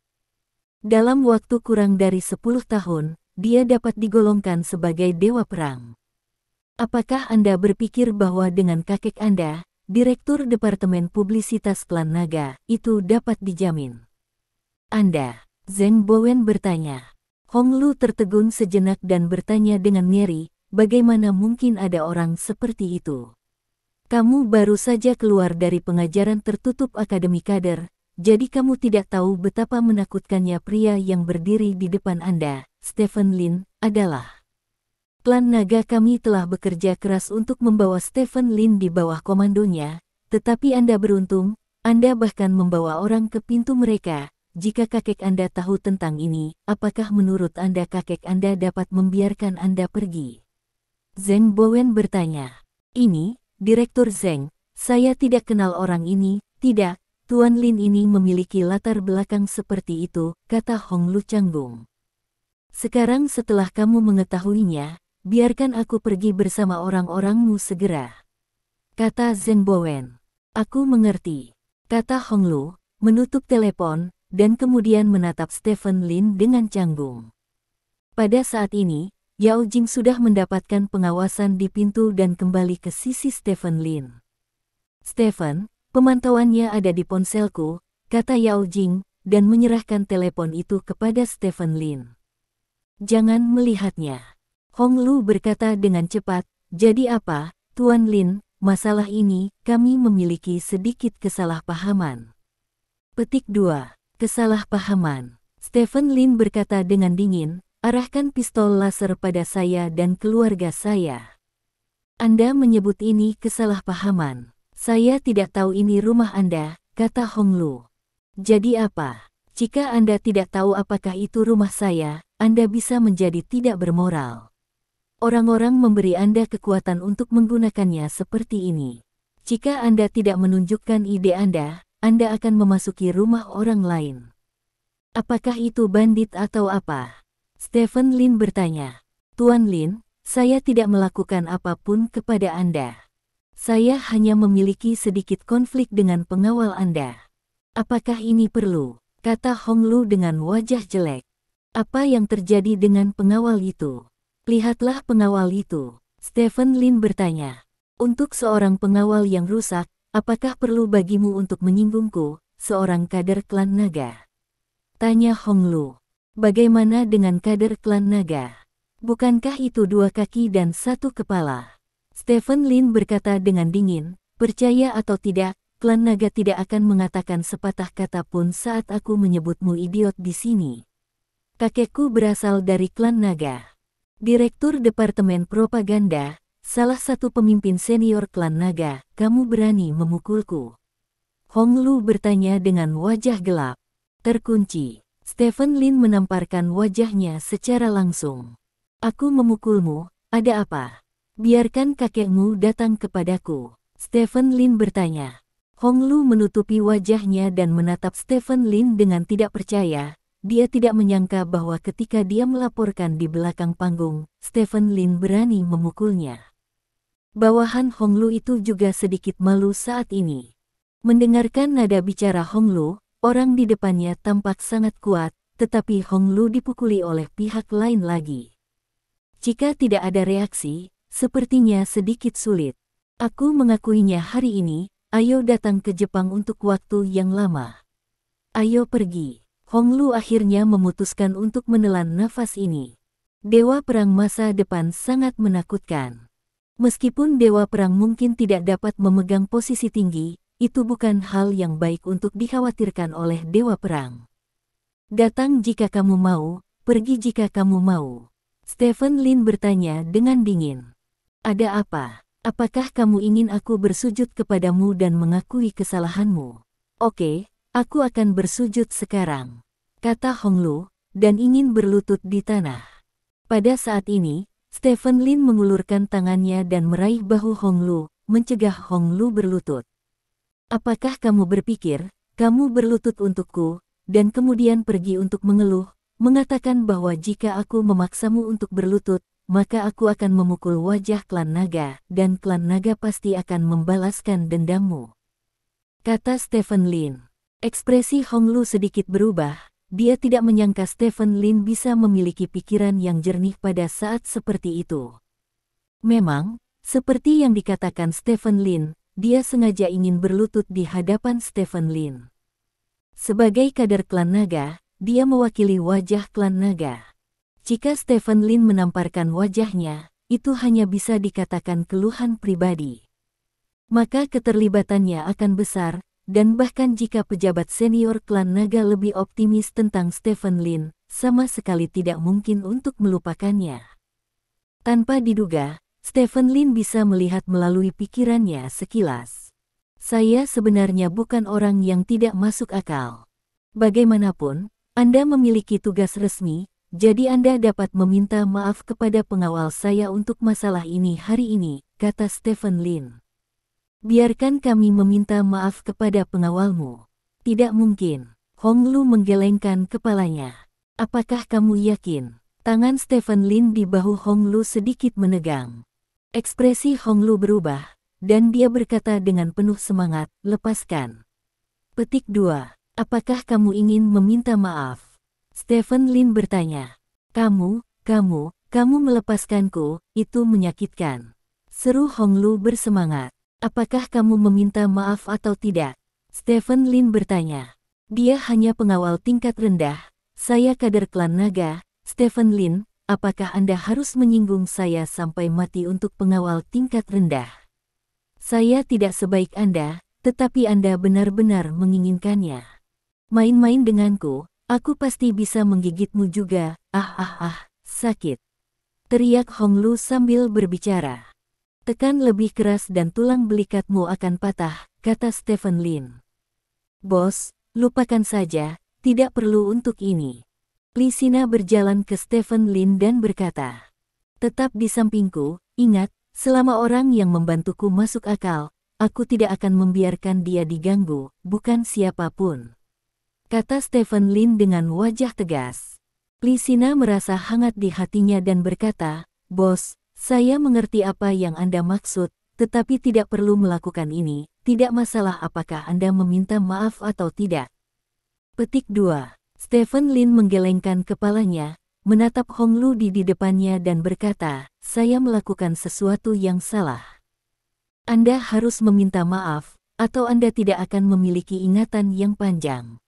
Dalam waktu kurang dari 10 tahun, dia dapat digolongkan sebagai dewa perang. Apakah Anda berpikir bahwa dengan kakek Anda, Direktur Departemen Publisitas Klan Naga, itu dapat dijamin? Anda, Zeng Bowen bertanya. Hong Lu tertegun sejenak dan bertanya dengan ngeri, bagaimana mungkin ada orang seperti itu? Kamu baru saja keluar dari pengajaran tertutup Akademi Kader, jadi kamu tidak tahu betapa menakutkannya pria yang berdiri di depan Anda, Stephen Lin, adalah. Klan Naga kami telah bekerja keras untuk membawa Stephen Lin di bawah komandonya, tetapi Anda beruntung, Anda bahkan membawa orang ke pintu mereka. Jika kakek Anda tahu tentang ini, apakah menurut Anda kakek Anda dapat membiarkan Anda pergi? Zeng Bowen bertanya. Ini, Direktur Zeng, saya tidak kenal orang ini, tidak, Tuan Lin ini memiliki latar belakang seperti itu, kata Hong Lu canggung. Sekarang setelah kamu mengetahuinya, biarkan aku pergi bersama orang-orangmu segera. Kata Zeng Bowen. Aku mengerti, kata Hong Lu, menutup telepon, dan kemudian menatap Stephen Lin dengan canggung. Pada saat ini, Yao Jing sudah mendapatkan pengawasan di pintu dan kembali ke sisi Stephen Lin. Stephen, pemantauannya ada di ponselku, kata Yao Jing, dan menyerahkan telepon itu kepada Stephen Lin. Jangan melihatnya. Hong Lu berkata dengan cepat, jadi apa, Tuan Lin, masalah ini, kami memiliki sedikit kesalahpahaman. Petik 2. Kesalahpahaman. Stephen Lin berkata dengan dingin, arahkan pistol laser pada saya dan keluarga saya. Anda menyebut ini kesalahpahaman. Saya tidak tahu ini rumah Anda, kata Hong Lu. Jadi apa? Jika Anda tidak tahu apakah itu rumah saya, Anda bisa menjadi tidak bermoral. Orang-orang memberi Anda kekuatan untuk menggunakannya seperti ini. Jika Anda tidak menunjukkan ide Anda Anda akan memasuki rumah orang lain. Apakah itu bandit atau apa? Stephen Lin bertanya. Tuan Lin, saya tidak melakukan apapun kepada Anda. Saya hanya memiliki sedikit konflik dengan pengawal Anda. Apakah ini perlu? Kata Hong Lu dengan wajah jelek. Apa yang terjadi dengan pengawal itu? Lihatlah pengawal itu. Stephen Lin bertanya. Untuk seorang pengawal yang rusak, apakah perlu bagimu untuk menyinggungku, seorang kader klan naga? Tanya Hong Lu. Bagaimana dengan kader klan naga? Bukankah itu 2 kaki dan 1 kepala? Stephen Lin berkata dengan dingin, percaya atau tidak, klan naga tidak akan mengatakan sepatah kata pun saat aku menyebutmu idiot di sini. Kakekku berasal dari klan naga. Direktur Departemen Propaganda, salah satu pemimpin senior klan naga, kamu berani memukulku? Hong Lu bertanya dengan wajah gelap. Terkunci. Stephen Lin menamparkan wajahnya secara langsung. Aku memukulmu, ada apa? Biarkan kakekmu datang kepadaku. Stephen Lin bertanya. Hong Lu menutupi wajahnya dan menatap Stephen Lin dengan tidak percaya. Dia tidak menyangka bahwa ketika dia melaporkan di belakang panggung, Stephen Lin berani memukulnya. Bawahan Hong Lu itu juga sedikit malu saat ini. Mendengarkan nada bicara Hong Lu, orang di depannya tampak sangat kuat, tetapi Hong Lu dipukuli oleh pihak lain lagi. Jika tidak ada reaksi, sepertinya sedikit sulit. Aku mengakuinya hari ini, ayo datang ke Jepang untuk waktu yang lama. Ayo pergi. Hong Lu akhirnya memutuskan untuk menelan nafas ini. Dewa perang masa depan sangat menakutkan. Meskipun dewa perang mungkin tidak dapat memegang posisi tinggi, itu bukan hal yang baik untuk dikhawatirkan oleh dewa perang. Datang jika kamu mau, pergi jika kamu mau. Stephen Lin bertanya dengan dingin. Ada apa? Apakah kamu ingin aku bersujud kepadamu dan mengakui kesalahanmu? Oke, aku akan bersujud sekarang, kata Hong Lu, dan ingin berlutut di tanah. Pada saat ini, Stephen Lin mengulurkan tangannya dan meraih bahu Hong Lu, mencegah Hong Lu berlutut. Apakah kamu berpikir, kamu berlutut untukku, dan kemudian pergi untuk mengeluh, mengatakan bahwa jika aku memaksamu untuk berlutut, maka aku akan memukul wajah klan naga, dan klan naga pasti akan membalaskan dendammu? Kata Stephen Lin. Ekspresi Hong Lu sedikit berubah, dia tidak menyangka Stephen Lin bisa memiliki pikiran yang jernih pada saat seperti itu. Memang, seperti yang dikatakan Stephen Lin, dia sengaja ingin berlutut di hadapan Stephen Lin. Sebagai kader klan naga, dia mewakili wajah klan naga. Jika Stephen Lin menamparkan wajahnya, itu hanya bisa dikatakan keluhan pribadi. Maka keterlibatannya akan besar, dan bahkan jika pejabat senior klan naga lebih optimis tentang Stephen Lin, sama sekali tidak mungkin untuk melupakannya. Tanpa diduga, Stephen Lin bisa melihat melalui pikirannya sekilas. Saya sebenarnya bukan orang yang tidak masuk akal. Bagaimanapun, Anda memiliki tugas resmi, jadi Anda dapat meminta maaf kepada pengawal saya untuk masalah ini hari ini, kata Stephen Lin. Biarkan kami meminta maaf kepada pengawalmu. Tidak mungkin. Hong Lu menggelengkan kepalanya. Apakah kamu yakin? Tangan Stephen Lin di bahu Hong Lu sedikit menegang. Ekspresi Hong Lu berubah, dan dia berkata dengan penuh semangat, lepaskan. Petik 2. Apakah kamu ingin meminta maaf? Stephen Lin bertanya. Kamu melepaskanku, itu menyakitkan. Seru Hong Lu bersemangat. Apakah kamu meminta maaf atau tidak? Stephen Lin bertanya. Dia hanya pengawal tingkat rendah, saya kader klan naga. Stephen Lin, apakah Anda harus menyinggung saya sampai mati untuk pengawal tingkat rendah? Saya tidak sebaik Anda, tetapi Anda benar-benar menginginkannya. Main-main denganku, aku pasti bisa menggigitmu juga. Sakit. Teriak Hong Lu sambil berbicara. Tekan lebih keras dan tulang belikatmu akan patah, kata Stephen Lin. Bos, lupakan saja, tidak perlu untuk ini. Li Sina berjalan ke Stephen Lin dan berkata. Tetap di sampingku, ingat, selama orang yang membantuku masuk akal, aku tidak akan membiarkan dia diganggu, bukan siapapun," kata Stephen Lin dengan wajah tegas. Lisina merasa hangat di hatinya dan berkata, "Bos, saya mengerti apa yang Anda maksud, tetapi tidak perlu melakukan ini, tidak masalah apakah Anda meminta maaf atau tidak." Petik 2. Stephen Lin menggelengkan kepalanya, menatap Hong Lu di depannya dan berkata, "Saya melakukan sesuatu yang salah. Anda harus meminta maaf, atau Anda tidak akan memiliki ingatan yang panjang."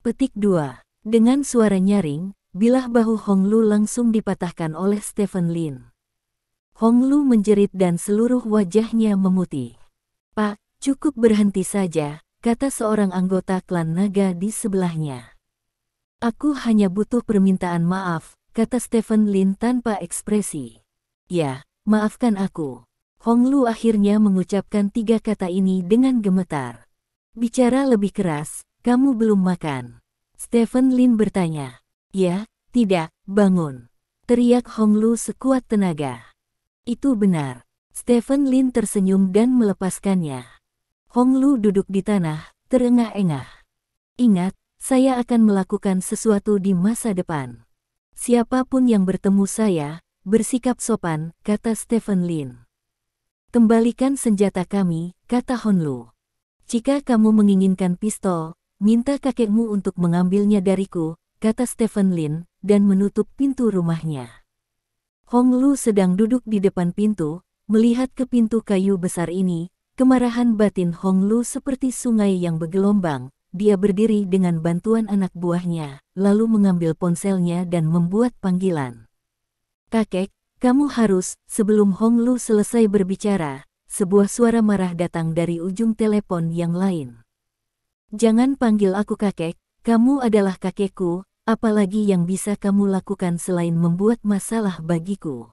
Petik 2. Dengan suara nyaring, bilah bahu Hong Lu langsung dipatahkan oleh Stephen Lin. Hong Lu menjerit dan seluruh wajahnya memutih. "Pak, cukup berhenti saja," kata seorang anggota klan naga di sebelahnya. "Aku hanya butuh permintaan maaf," kata Stephen Lin tanpa ekspresi. "Ya, maafkan aku." Hong Lu akhirnya mengucapkan 3 kata ini dengan gemetar. "Bicara lebih keras, kamu belum makan?" Stephen Lin bertanya. "Ya, tidak, bangun," teriak Hong Lu sekuat tenaga. "Itu benar." Stephen Lin tersenyum dan melepaskannya. Hong Lu duduk di tanah, terengah-engah. "Ingat, saya akan melakukan sesuatu di masa depan. Siapapun yang bertemu saya, bersikap sopan," kata Stephen Lin. "Kembalikan senjata kami," kata Hong Lu. "Jika kamu menginginkan pistol, minta kakekmu untuk mengambilnya dariku," kata Stephen Lin, dan menutup pintu rumahnya. Hong Lu sedang duduk di depan pintu, melihat ke pintu kayu besar ini, kemarahan batin Hong Lu seperti sungai yang bergelombang. Dia berdiri dengan bantuan anak buahnya, lalu mengambil ponselnya dan membuat panggilan. "Kakek, kamu harus," sebelum Hong Lu selesai berbicara, sebuah suara marah datang dari ujung telepon yang lain. "Jangan panggil aku kakek, kamu adalah kakekku. Apalagi yang bisa kamu lakukan selain membuat masalah bagiku?"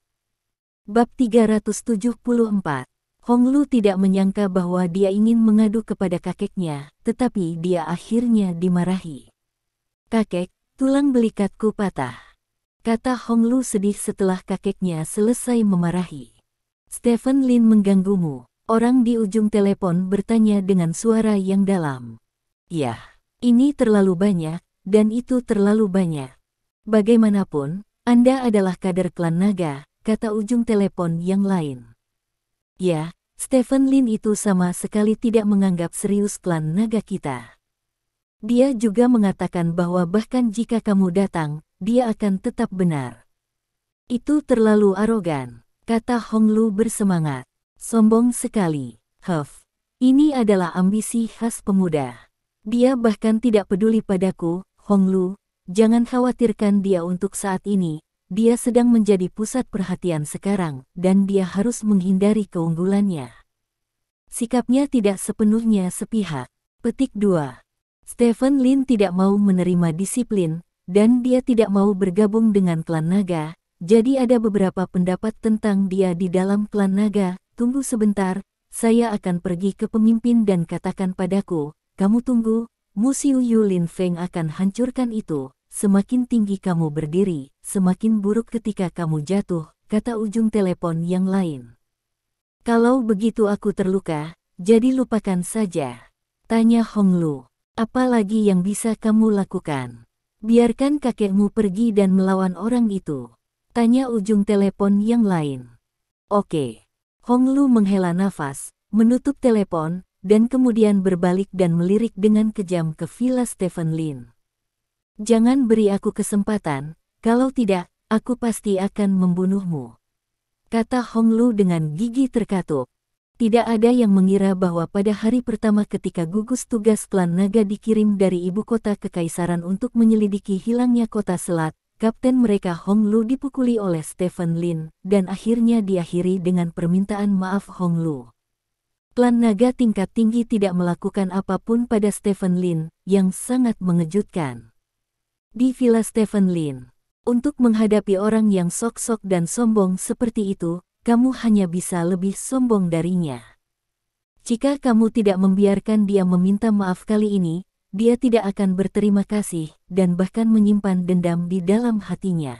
Bab 374. Hong Lu tidak menyangka bahwa dia ingin mengadu kepada kakeknya, tetapi dia akhirnya dimarahi. "Kakek, tulang belikatku patah," kata Hong Lu sedih setelah kakeknya selesai memarahi. "Stephen Lin mengganggumu?" Orang di ujung telepon bertanya dengan suara yang dalam. "Ya, ini terlalu banyak. Dan itu terlalu banyak. Bagaimanapun, Anda adalah kader klan naga," kata ujung telepon yang lain. "Ya, Stephen Lin itu sama sekali tidak menganggap serius klan naga kita. Dia juga mengatakan bahwa bahkan jika kamu datang, dia akan tetap benar." "Itu terlalu arogan," kata Hong Lu bersemangat. "Sombong sekali. Ini adalah ambisi khas pemuda. Dia bahkan tidak peduli padaku." "Hong Lu, jangan khawatirkan dia untuk saat ini. Dia sedang menjadi pusat perhatian sekarang, dan dia harus menghindari keunggulannya. Sikapnya tidak sepenuhnya sepihak." Petik 2. Stephen Lin tidak mau menerima disiplin, dan dia tidak mau bergabung dengan klan naga, jadi ada beberapa pendapat tentang dia di dalam klan naga. "Tunggu sebentar, saya akan pergi ke pemimpin dan katakan padaku, kamu tunggu. Musiu Yulin Feng akan hancurkan itu. Semakin tinggi kamu berdiri, semakin buruk ketika kamu jatuh," kata ujung telepon yang lain. "Kalau begitu aku terluka, jadi lupakan saja," tanya Hong Lu. "Apa lagi yang bisa kamu lakukan? Biarkan kakekmu pergi dan melawan orang itu," tanya ujung telepon yang lain. "Oke." Hong Lu menghela nafas, menutup telepon, dan kemudian berbalik dan melirik dengan kejam ke villa Stephen Lin. "Jangan beri aku kesempatan, kalau tidak, aku pasti akan membunuhmu," kata Hong Lu dengan gigi terkatup. Tidak ada yang mengira bahwa pada hari pertama ketika gugus tugas klan naga dikirim dari ibu kota kekaisaran untuk menyelidiki hilangnya kota selat, kapten mereka Hong Lu dipukuli oleh Stephen Lin, dan akhirnya diakhiri dengan permintaan maaf Hong Lu. Klan naga tingkat tinggi tidak melakukan apapun pada Stephen Lin, yang sangat mengejutkan. Di villa Stephen Lin, untuk menghadapi orang yang sok-sok dan sombong seperti itu, kamu hanya bisa lebih sombong darinya. Jika kamu tidak membiarkan dia meminta maaf kali ini, dia tidak akan berterima kasih, dan bahkan menyimpan dendam di dalam hatinya.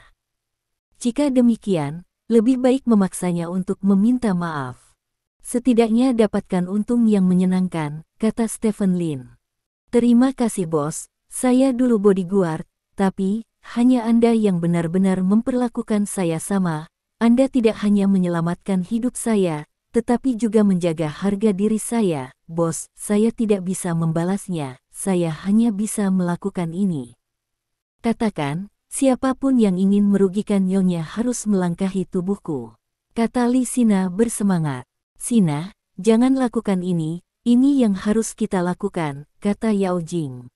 Jika demikian, lebih baik memaksanya untuk meminta maaf. Setidaknya dapatkan untung yang menyenangkan, kata Stephen Lin. Terima kasih bos, saya dulu bodyguard, tapi hanya Anda yang benar-benar memperlakukan saya sama. Anda tidak hanya menyelamatkan hidup saya, tetapi juga menjaga harga diri saya. Bos, saya tidak bisa membalasnya, saya hanya bisa melakukan ini. Katakan, siapapun yang ingin merugikan Nyonya harus melangkahi tubuhku, kata Li Sina bersemangat. Sina, jangan lakukan ini yang harus kita lakukan, kata Yao Jing.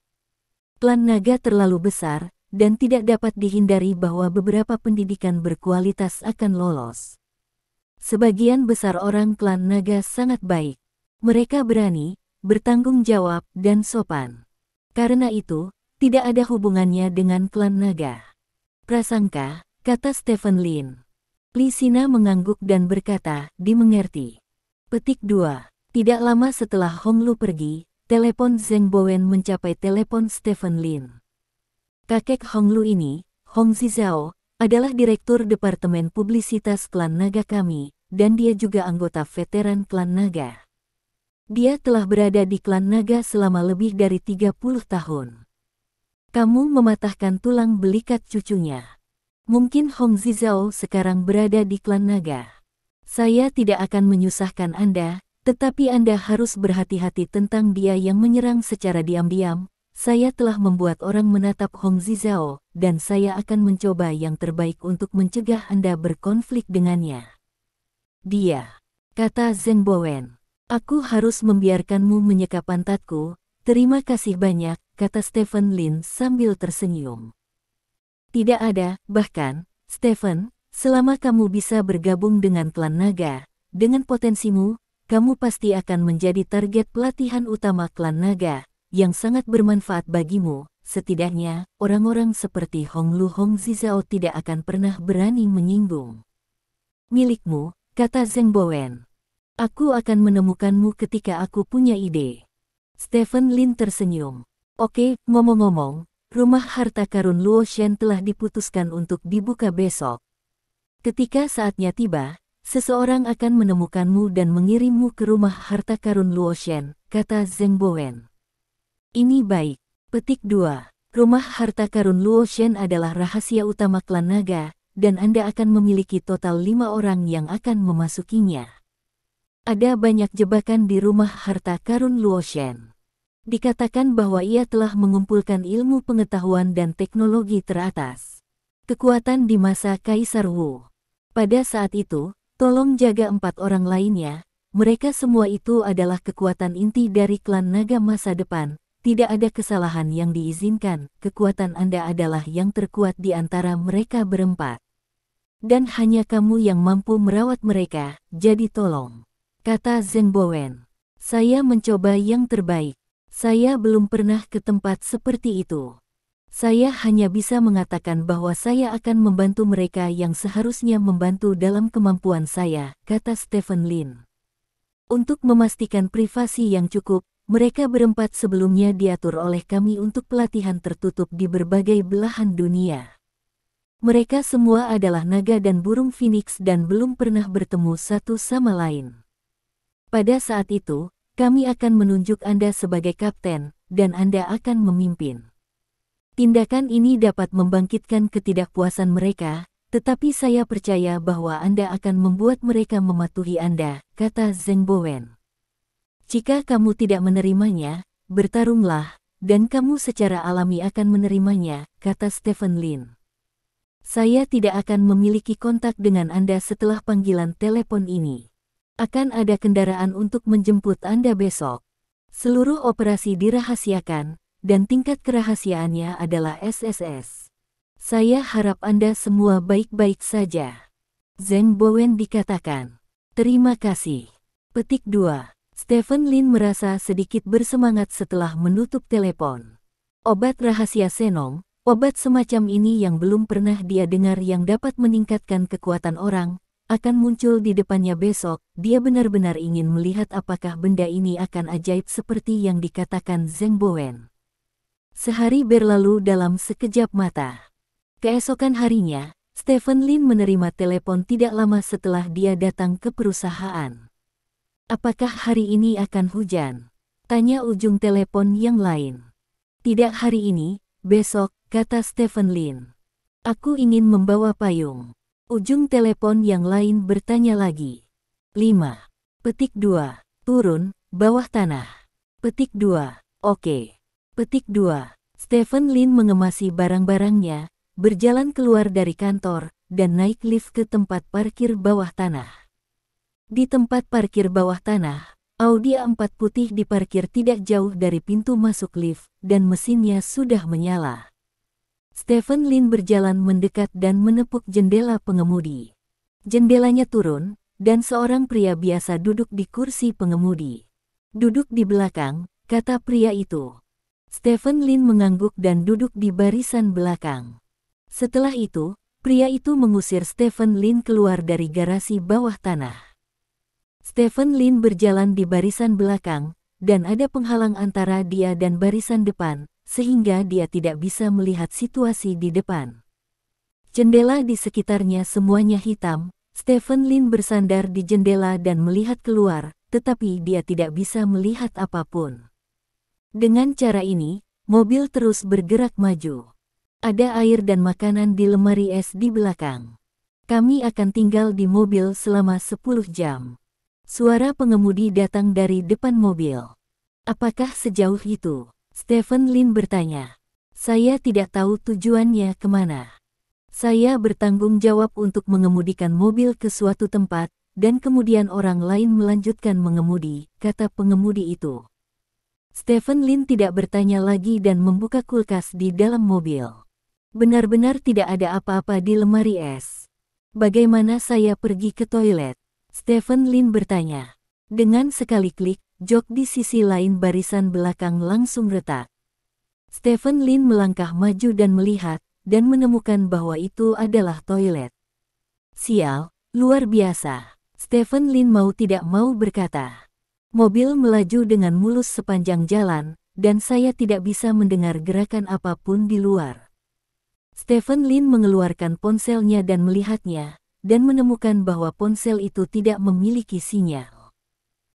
Klan naga terlalu besar, dan tidak dapat dihindari bahwa beberapa pendidikan berkualitas akan lolos. Sebagian besar orang klan naga sangat baik. Mereka berani, bertanggung jawab, dan sopan. Karena itu, tidak ada hubungannya dengan klan naga. Prasangka, kata Stephen Lin. Li Sina mengangguk dan berkata, dimengerti. Petik 2. Tidak lama setelah Hong Lu pergi, telepon Zheng Bowen mencapai telepon Stephen Lin. Kakek Hong Lu ini, Hong Zizhao, adalah direktur departemen publisitas klan naga kami, dan dia juga anggota veteran klan naga. Dia telah berada di klan naga selama lebih dari 30 tahun. Kamu mematahkan tulang belikat cucunya. Mungkin Hong Zizhao sekarang berada di klan naga. Saya tidak akan menyusahkan Anda, tetapi Anda harus berhati-hati tentang dia yang menyerang secara diam-diam. Saya telah membuat orang menatap Hong Zizhao, dan saya akan mencoba yang terbaik untuk mencegah Anda berkonflik dengannya. Dia, kata Zheng Bowen. Aku harus membiarkanmu menyeka pantatku. Terima kasih banyak, kata Stephen Lin sambil tersenyum. Tidak ada, bahkan, Stephen, selama kamu bisa bergabung dengan klan naga, dengan potensimu, kamu pasti akan menjadi target pelatihan utama klan naga, yang sangat bermanfaat bagimu. Setidaknya, orang-orang seperti Hong Lu Hong Zizhao tidak akan pernah berani menyinggung. Milikmu, kata Zheng Bowen. Aku akan menemukanmu ketika aku punya ide. Stephen Lin tersenyum. Oke, ngomong-ngomong, rumah harta karun Luo Shen telah diputuskan untuk dibuka besok. Ketika saatnya tiba, seseorang akan menemukanmu dan mengirimmu ke rumah harta karun Luo Shen, kata Zheng Bowen. Ini baik. Petik 2. Rumah harta karun Luo Shen adalah rahasia utama klan naga, dan Anda akan memiliki total 5 orang yang akan memasukinya. Ada banyak jebakan di rumah harta karun Luo Shen. Dikatakan bahwa ia telah mengumpulkan ilmu pengetahuan dan teknologi teratas. Kekuatan di masa Kaisar Wu. Pada saat itu, tolong jaga 4 orang lainnya. Mereka semua itu adalah kekuatan inti dari klan naga masa depan. Tidak ada kesalahan yang diizinkan. Kekuatan Anda adalah yang terkuat di antara mereka berempat. Dan hanya kamu yang mampu merawat mereka, jadi tolong. Kata Zheng Bowen. Saya mencoba yang terbaik. Saya belum pernah ke tempat seperti itu. Saya hanya bisa mengatakan bahwa saya akan membantu mereka yang seharusnya membantu dalam kemampuan saya, kata Stephen Lin. Untuk memastikan privasi yang cukup, mereka berempat sebelumnya diatur oleh kami untuk pelatihan tertutup di berbagai belahan dunia. Mereka semua adalah naga dan burung phoenix dan belum pernah bertemu satu sama lain. Pada saat itu, kami akan menunjuk Anda sebagai kapten, dan Anda akan memimpin. Tindakan ini dapat membangkitkan ketidakpuasan mereka, tetapi saya percaya bahwa Anda akan membuat mereka mematuhi Anda, kata Zheng Bowen. Jika kamu tidak menerimanya, bertarunglah, dan kamu secara alami akan menerimanya, kata Stephen Lin. Saya tidak akan memiliki kontak dengan Anda setelah panggilan telepon ini. Akan ada kendaraan untuk menjemput Anda besok. Seluruh operasi dirahasiakan, dan tingkat kerahasiaannya adalah SSS. Saya harap Anda semua baik-baik saja. Zheng Bowen dikatakan. Terima kasih. Petik 2. Stephen Lin merasa sedikit bersemangat setelah menutup telepon. Obat rahasia Senong, obat semacam ini yang belum pernah dia dengar yang dapat meningkatkan kekuatan orang, akan muncul di depannya besok. Dia benar-benar ingin melihat apakah benda ini akan ajaib seperti yang dikatakan Zheng Bowen. Sehari berlalu dalam sekejap mata. Keesokan harinya, Stephen Lin menerima telepon tidak lama setelah dia datang ke perusahaan. Apakah hari ini akan hujan? Tanya ujung telepon yang lain. Tidak hari ini, besok, kata Stephen Lin. Aku ingin membawa payung. Ujung telepon yang lain bertanya lagi. 5. Petik 2. Turun, bawah tanah. Petik 2. Oke. Petik 2. Stephen Lin mengemasi barang-barangnya, berjalan keluar dari kantor, dan naik lift ke tempat parkir bawah tanah. Di tempat parkir bawah tanah, Audi A4 putih diparkir tidak jauh dari pintu masuk lift, dan mesinnya sudah menyala. Stephen Lin berjalan mendekat dan menepuk jendela pengemudi. Jendelanya turun, dan seorang pria biasa duduk di kursi pengemudi. Duduk di belakang, kata pria itu. Stephen Lin mengangguk dan duduk di barisan belakang. Setelah itu, pria itu mengusir Stephen Lin keluar dari garasi bawah tanah. Stephen Lin berjalan di barisan belakang, dan ada penghalang antara dia dan barisan depan, sehingga dia tidak bisa melihat situasi di depan. Jendela di sekitarnya semuanya hitam. Stephen Lin bersandar di jendela dan melihat keluar, tetapi dia tidak bisa melihat apapun. Dengan cara ini, mobil terus bergerak maju. Ada air dan makanan di lemari es di belakang. Kami akan tinggal di mobil selama 10 jam. Suara pengemudi datang dari depan mobil. Apakah sejauh itu? Stephen Lin bertanya. Saya tidak tahu tujuannya kemana. Saya bertanggung jawab untuk mengemudikan mobil ke suatu tempat, dan kemudian orang lain melanjutkan mengemudi, kata pengemudi itu. Stephen Lin tidak bertanya lagi dan membuka kulkas di dalam mobil. Benar-benar tidak ada apa-apa di lemari es. Bagaimana saya pergi ke toilet? Stephen Lin bertanya. Dengan sekali klik, jok di sisi lain barisan belakang langsung retak. Stephen Lin melangkah maju dan melihat, dan menemukan bahwa itu adalah toilet. Sial, luar biasa. Stephen Lin mau tidak mau berkata. Mobil melaju dengan mulus sepanjang jalan, dan saya tidak bisa mendengar gerakan apapun di luar. Stephen Lin mengeluarkan ponselnya dan melihatnya, dan menemukan bahwa ponsel itu tidak memiliki sinyal.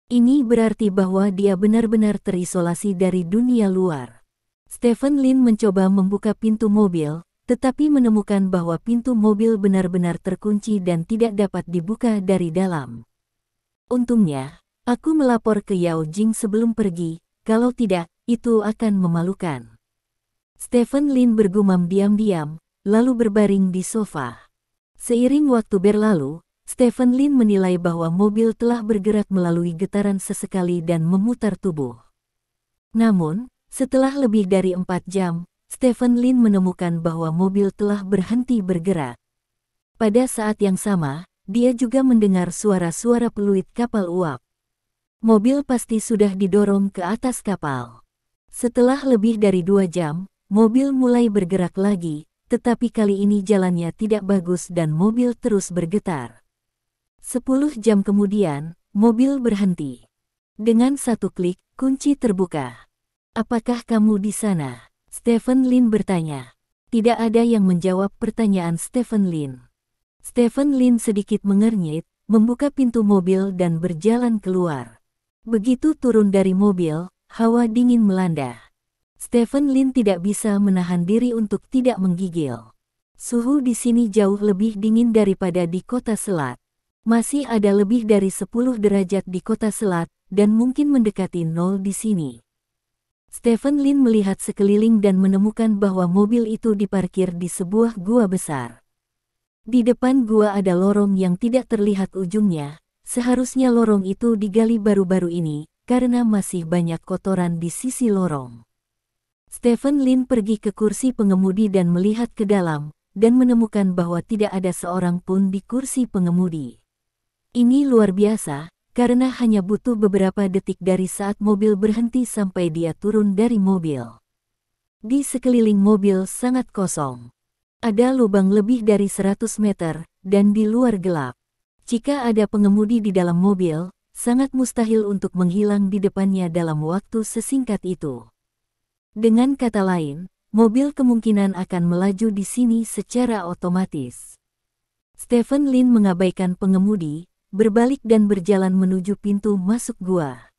Ini berarti bahwa dia benar-benar terisolasi dari dunia luar. Stephen Lin mencoba membuka pintu mobil, tetapi menemukan bahwa pintu mobil benar-benar terkunci dan tidak dapat dibuka dari dalam. Untungnya, aku melapor ke Yao Jing sebelum pergi, kalau tidak, itu akan memalukan. Stephen Lin bergumam diam-diam, lalu berbaring di sofa. Seiring waktu berlalu, Stephen Lin menilai bahwa mobil telah bergerak melalui getaran sesekali dan memutar tubuh. Namun, setelah lebih dari 4 jam, Stephen Lin menemukan bahwa mobil telah berhenti bergerak. Pada saat yang sama, dia juga mendengar suara-suara peluit kapal uap. Mobil pasti sudah didorong ke atas kapal. Setelah lebih dari 2 jam, mobil mulai bergerak lagi, tetapi kali ini jalannya tidak bagus dan mobil terus bergetar. 10 jam kemudian, mobil berhenti. Dengan satu klik, kunci terbuka. Apakah kamu di sana? Stephen Lin bertanya. Tidak ada yang menjawab pertanyaan Stephen Lin. Stephen Lin sedikit mengernyit, membuka pintu mobil dan berjalan keluar. Begitu turun dari mobil, hawa dingin melanda. Stephen Lin tidak bisa menahan diri untuk tidak menggigil. Suhu di sini jauh lebih dingin daripada di kota Selat. Masih ada lebih dari 10 derajat di kota Selat, dan mungkin mendekati 0 di sini. Stephen Lin melihat sekeliling dan menemukan bahwa mobil itu diparkir di sebuah gua besar. Di depan gua ada lorong yang tidak terlihat ujungnya. Seharusnya lorong itu digali baru-baru ini, karena masih banyak kotoran di sisi lorong. Stephen Lin pergi ke kursi pengemudi dan melihat ke dalam, dan menemukan bahwa tidak ada seorang pun di kursi pengemudi. Ini luar biasa, karena hanya butuh beberapa detik dari saat mobil berhenti sampai dia turun dari mobil. Di sekeliling mobil sangat kosong. Ada lubang lebih dari 100 meter, dan di luar gelap. Jika ada pengemudi di dalam mobil, sangat mustahil untuk menghilang di depannya dalam waktu sesingkat itu. Dengan kata lain, mobil kemungkinan akan melaju di sini secara otomatis. Stephen Lin mengabaikan pengemudi, berbalik dan berjalan menuju pintu masuk gua.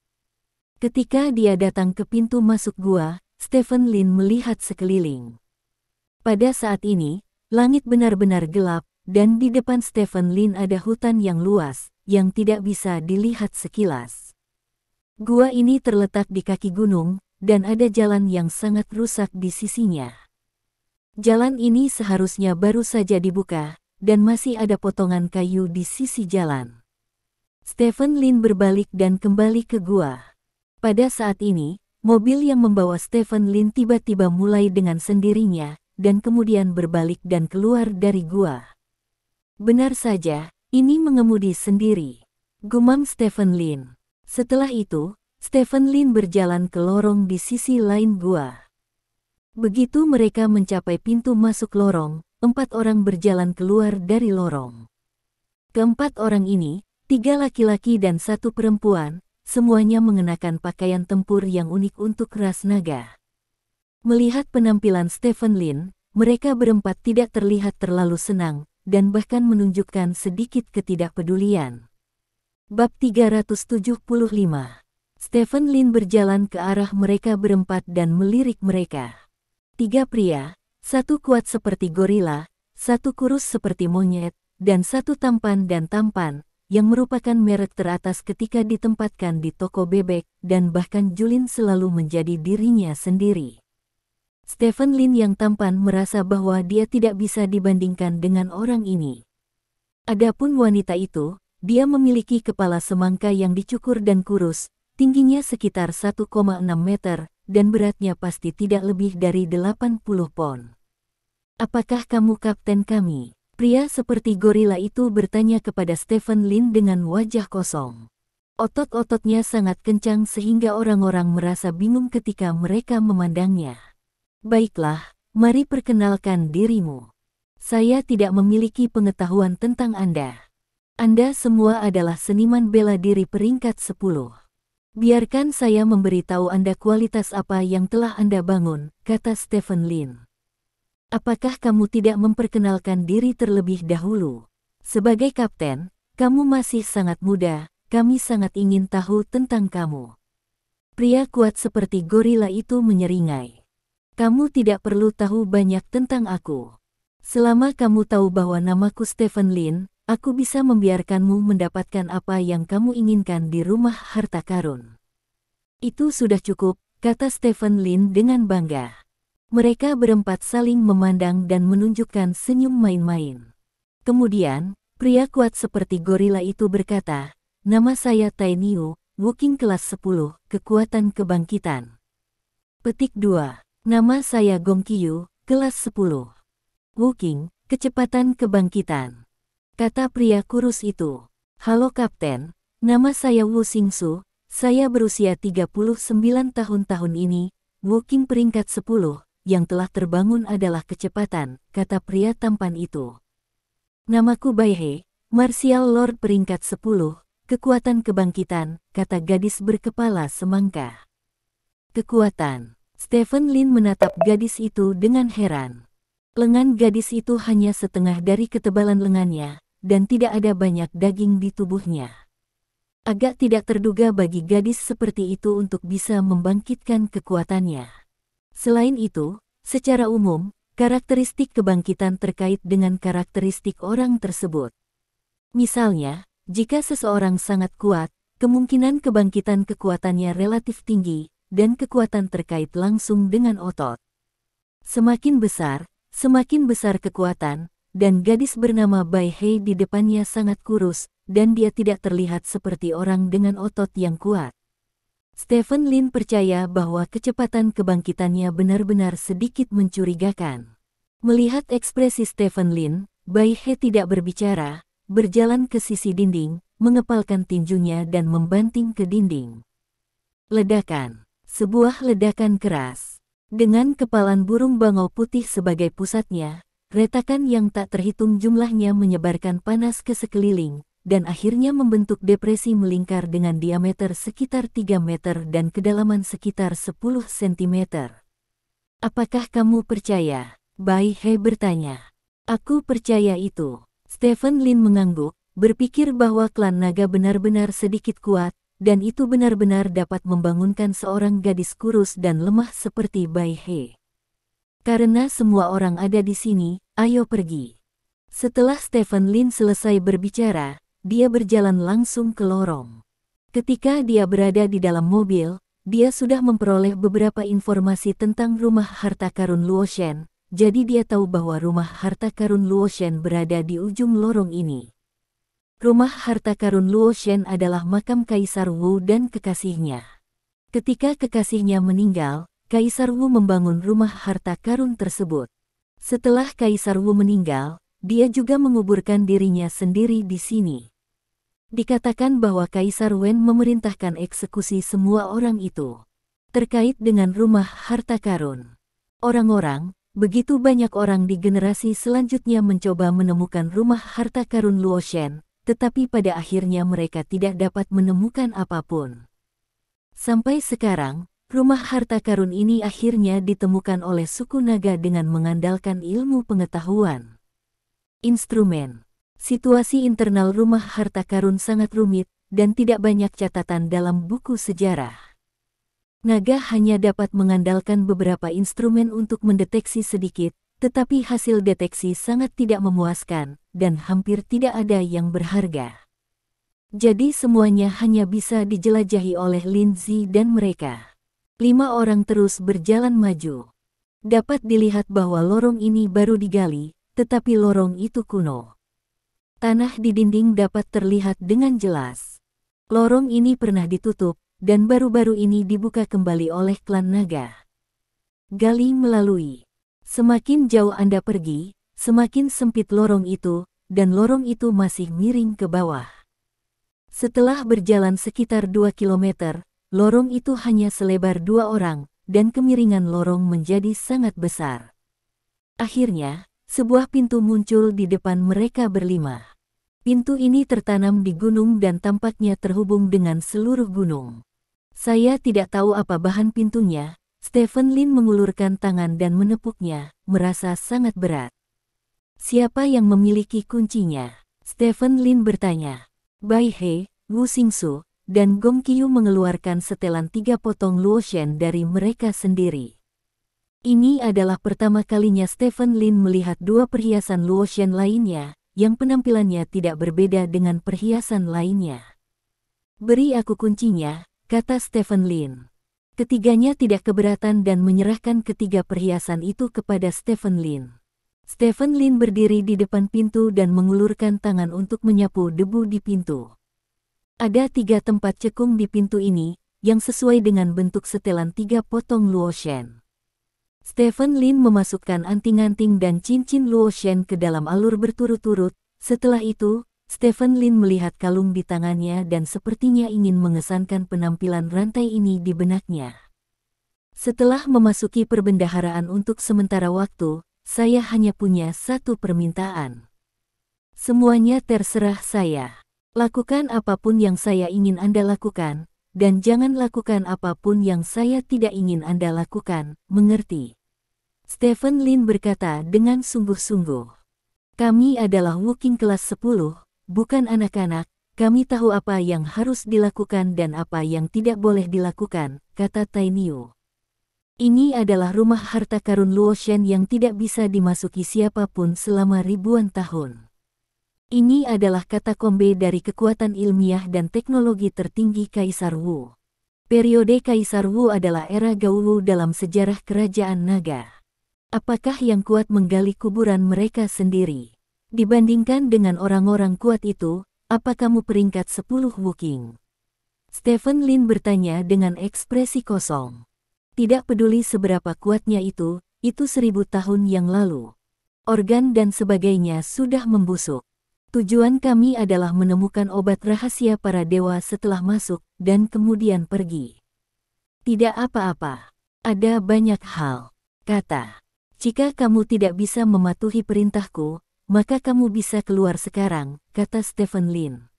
Ketika dia datang ke pintu masuk gua, Stephen Lin melihat sekeliling. Pada saat ini, langit benar-benar gelap, dan di depan Stephen Lin ada hutan yang luas, yang tidak bisa dilihat sekilas. Gua ini terletak di kaki gunung, dan ada jalan yang sangat rusak di sisinya. Jalan ini seharusnya baru saja dibuka, dan masih ada potongan kayu di sisi jalan. Stephen Lin berbalik dan kembali ke gua. Pada saat ini, mobil yang membawa Stephen Lin tiba-tiba mulai dengan sendirinya, dan kemudian berbalik dan keluar dari gua. Benar saja, ini mengemudi sendiri, gumam Stephen Lin. Setelah itu, Stephen Lin berjalan ke lorong di sisi lain gua. Begitu mereka mencapai pintu masuk lorong, 4 orang berjalan keluar dari lorong. Keempat orang ini, 3 laki-laki dan 1 perempuan, semuanya mengenakan pakaian tempur yang unik untuk ras naga. Melihat penampilan Stephen Lin, mereka berempat tidak terlihat terlalu senang, dan bahkan menunjukkan sedikit ketidakpedulian. Bab 375. Stephen Lin berjalan ke arah mereka berempat dan melirik mereka. 3 pria, 1 kuat seperti gorila, 1 kurus seperti monyet, dan 1 tampan dan tampan, yang merupakan merek teratas ketika ditempatkan di toko bebek, dan bahkan Julin selalu menjadi dirinya sendiri. Stephen Lin yang tampan merasa bahwa dia tidak bisa dibandingkan dengan orang ini. Adapun wanita itu, dia memiliki kepala semangka yang dicukur dan kurus, tingginya sekitar 1,6 meter, dan beratnya pasti tidak lebih dari 80 pon. Apakah kamu kapten kami? Pria seperti gorila itu bertanya kepada Stephen Lin dengan wajah kosong. Otot-ototnya sangat kencang sehingga orang-orang merasa bingung ketika mereka memandangnya. Baiklah, mari perkenalkan dirimu. Saya tidak memiliki pengetahuan tentang Anda. Anda semua adalah seniman bela diri peringkat 10. Biarkan saya memberitahu Anda kualitas apa yang telah Anda bangun, kata Stephen Lin. Apakah kamu tidak memperkenalkan diri terlebih dahulu? Sebagai kapten, kamu masih sangat muda, kami sangat ingin tahu tentang kamu. Pria kuat seperti gorila itu menyeringai. Kamu tidak perlu tahu banyak tentang aku. Selama kamu tahu bahwa namaku Stephen Lin, aku bisa membiarkanmu mendapatkan apa yang kamu inginkan di rumah harta karun. Itu sudah cukup, kata Stephen Lin dengan bangga. Mereka berempat saling memandang dan menunjukkan senyum main-main. Kemudian, pria kuat seperti gorila itu berkata, nama saya Tai Niu, Woking kelas 10, kekuatan kebangkitan. Petik 2. Nama saya Gong Qiu, kelas 10. Woking, kecepatan kebangkitan. Kata pria kurus itu. Halo kapten, nama saya Wu Xingsu, saya berusia 39 tahun ini, Woking peringkat 10, yang telah terbangun adalah kecepatan, kata pria tampan itu. Namaku Bai He, Martial Lord peringkat 10, kekuatan kebangkitan, kata gadis berkepala semangka. Kekuatan. Stephen Lin menatap gadis itu dengan heran. Lengan gadis itu hanya setengah dari ketebalan lengannya, dan tidak ada banyak daging di tubuhnya. Agak tidak terduga bagi gadis seperti itu untuk bisa membangkitkan kekuatannya. Selain itu, secara umum, karakteristik kebangkitan terkait dengan karakteristik orang tersebut. Misalnya, jika seseorang sangat kuat, kemungkinan kebangkitan kekuatannya relatif tinggi, dan kekuatan terkait langsung dengan otot. Semakin besar kekuatan, dan gadis bernama Bai He di depannya sangat kurus, dan dia tidak terlihat seperti orang dengan otot yang kuat. Stephen Lin percaya bahwa kecepatan kebangkitannya benar-benar sedikit mencurigakan. Melihat ekspresi Stephen Lin, Bai He tidak berbicara, berjalan ke sisi dinding, mengepalkan tinjunya dan membanting ke dinding. Ledakan. Sebuah ledakan keras. Dengan kepalan burung bangau putih sebagai pusatnya, retakan yang tak terhitung jumlahnya menyebarkan panas ke sekeliling, dan akhirnya membentuk depresi melingkar dengan diameter sekitar 3 meter dan kedalaman sekitar 10 cm. Apakah kamu percaya? Bai He bertanya. Aku percaya itu. Stephen Lin mengangguk, berpikir bahwa klan naga benar-benar sedikit kuat, dan itu benar-benar dapat membangunkan seorang gadis kurus dan lemah seperti Bai He. Karena semua orang ada di sini, ayo pergi. Setelah Stephen Lin selesai berbicara, dia berjalan langsung ke lorong. Ketika dia berada di dalam mobil, dia sudah memperoleh beberapa informasi tentang rumah harta karun Luoshen, jadi dia tahu bahwa rumah harta karun Luoshen berada di ujung lorong ini. Rumah harta karun Luoshen adalah makam Kaisar Wu dan kekasihnya. Ketika kekasihnya meninggal, Kaisar Wu membangun rumah harta karun tersebut. Setelah Kaisar Wu meninggal, dia juga menguburkan dirinya sendiri di sini. Dikatakan bahwa Kaisar Wen memerintahkan eksekusi semua orang itu. Terkait dengan rumah harta karun. Begitu banyak orang di generasi selanjutnya mencoba menemukan rumah harta karun Luoshen, tetapi pada akhirnya mereka tidak dapat menemukan apapun. Sampai sekarang, rumah harta karun ini akhirnya ditemukan oleh suku naga dengan mengandalkan ilmu pengetahuan. Instrumen. Situasi internal rumah harta karun sangat rumit, dan tidak banyak catatan dalam buku sejarah. Naga hanya dapat mengandalkan beberapa instrumen untuk mendeteksi sedikit, tetapi hasil deteksi sangat tidak memuaskan, dan hampir tidak ada yang berharga. Jadi semuanya hanya bisa dijelajahi oleh Lin Zi dan mereka. 5 orang terus berjalan maju. Dapat dilihat bahwa lorong ini baru digali, tetapi lorong itu kuno. Tanah di dinding dapat terlihat dengan jelas. Lorong ini pernah ditutup, dan baru-baru ini dibuka kembali oleh klan naga. Gali melalui. Semakin jauh Anda pergi, semakin sempit lorong itu, dan lorong itu masih miring ke bawah. Setelah berjalan sekitar 2 kilometer, lorong itu hanya selebar 2 orang, dan kemiringan lorong menjadi sangat besar. Akhirnya, sebuah pintu muncul di depan mereka berlima. Pintu ini tertanam di gunung dan tampaknya terhubung dengan seluruh gunung. Saya tidak tahu apa bahan pintunya. Stephen Lin mengulurkan tangan dan menepuknya, merasa sangat berat. Siapa yang memiliki kuncinya? Stephen Lin bertanya. Bai He, Wu Xingsu, dan Gong Qiu mengeluarkan setelan 3 potong Luoshen dari mereka sendiri. Ini adalah pertama kalinya Stephen Lin melihat 2 perhiasan Luoshen lainnya, yang penampilannya tidak berbeda dengan perhiasan lainnya. Beri aku kuncinya, kata Stephen Lin. Ketiganya tidak keberatan dan menyerahkan ketiga perhiasan itu kepada Stephen Lin. Stephen Lin berdiri di depan pintu dan mengulurkan tangan untuk menyapu debu di pintu. Ada 3 tempat cekung di pintu ini, yang sesuai dengan bentuk setelan 3 potong Luoshen. Stephen Lin memasukkan anting-anting dan cincin Luoshen ke dalam alur berturut-turut. Setelah itu, Stephen Lin melihat kalung di tangannya dan sepertinya ingin mengesankan penampilan rantai ini di benaknya. Setelah memasuki perbendaharaan untuk sementara waktu, saya hanya punya 1 permintaan. Semuanya terserah saya. Lakukan apapun yang saya ingin Anda lakukan, dan jangan lakukan apapun yang saya tidak ingin Anda lakukan, mengerti? Stephen Lin berkata dengan sungguh-sungguh. Kami adalah Wuking kelas 10, bukan anak-anak, kami tahu apa yang harus dilakukan dan apa yang tidak boleh dilakukan, kata Tai Niu. Ini adalah rumah harta karun Luoshen yang tidak bisa dimasuki siapapun selama ribuan tahun. Ini adalah katakombe dari kekuatan ilmiah dan teknologi tertinggi Kaisar Wu. Periode Kaisar Wu adalah era Gaulu dalam sejarah kerajaan naga. Apakah yang kuat menggali kuburan mereka sendiri? Dibandingkan dengan orang-orang kuat itu, apa kamu peringkat 10 Wuking? Stephen Lin bertanya dengan ekspresi kosong. Tidak peduli seberapa kuatnya itu 1000 tahun yang lalu. Organ dan sebagainya sudah membusuk. Tujuan kami adalah menemukan obat rahasia para dewa setelah masuk, dan kemudian pergi. Tidak apa-apa. Ada banyak hal. Kata. Jika kamu tidak bisa mematuhi perintahku, maka kamu bisa keluar sekarang, kata Stephen Lin.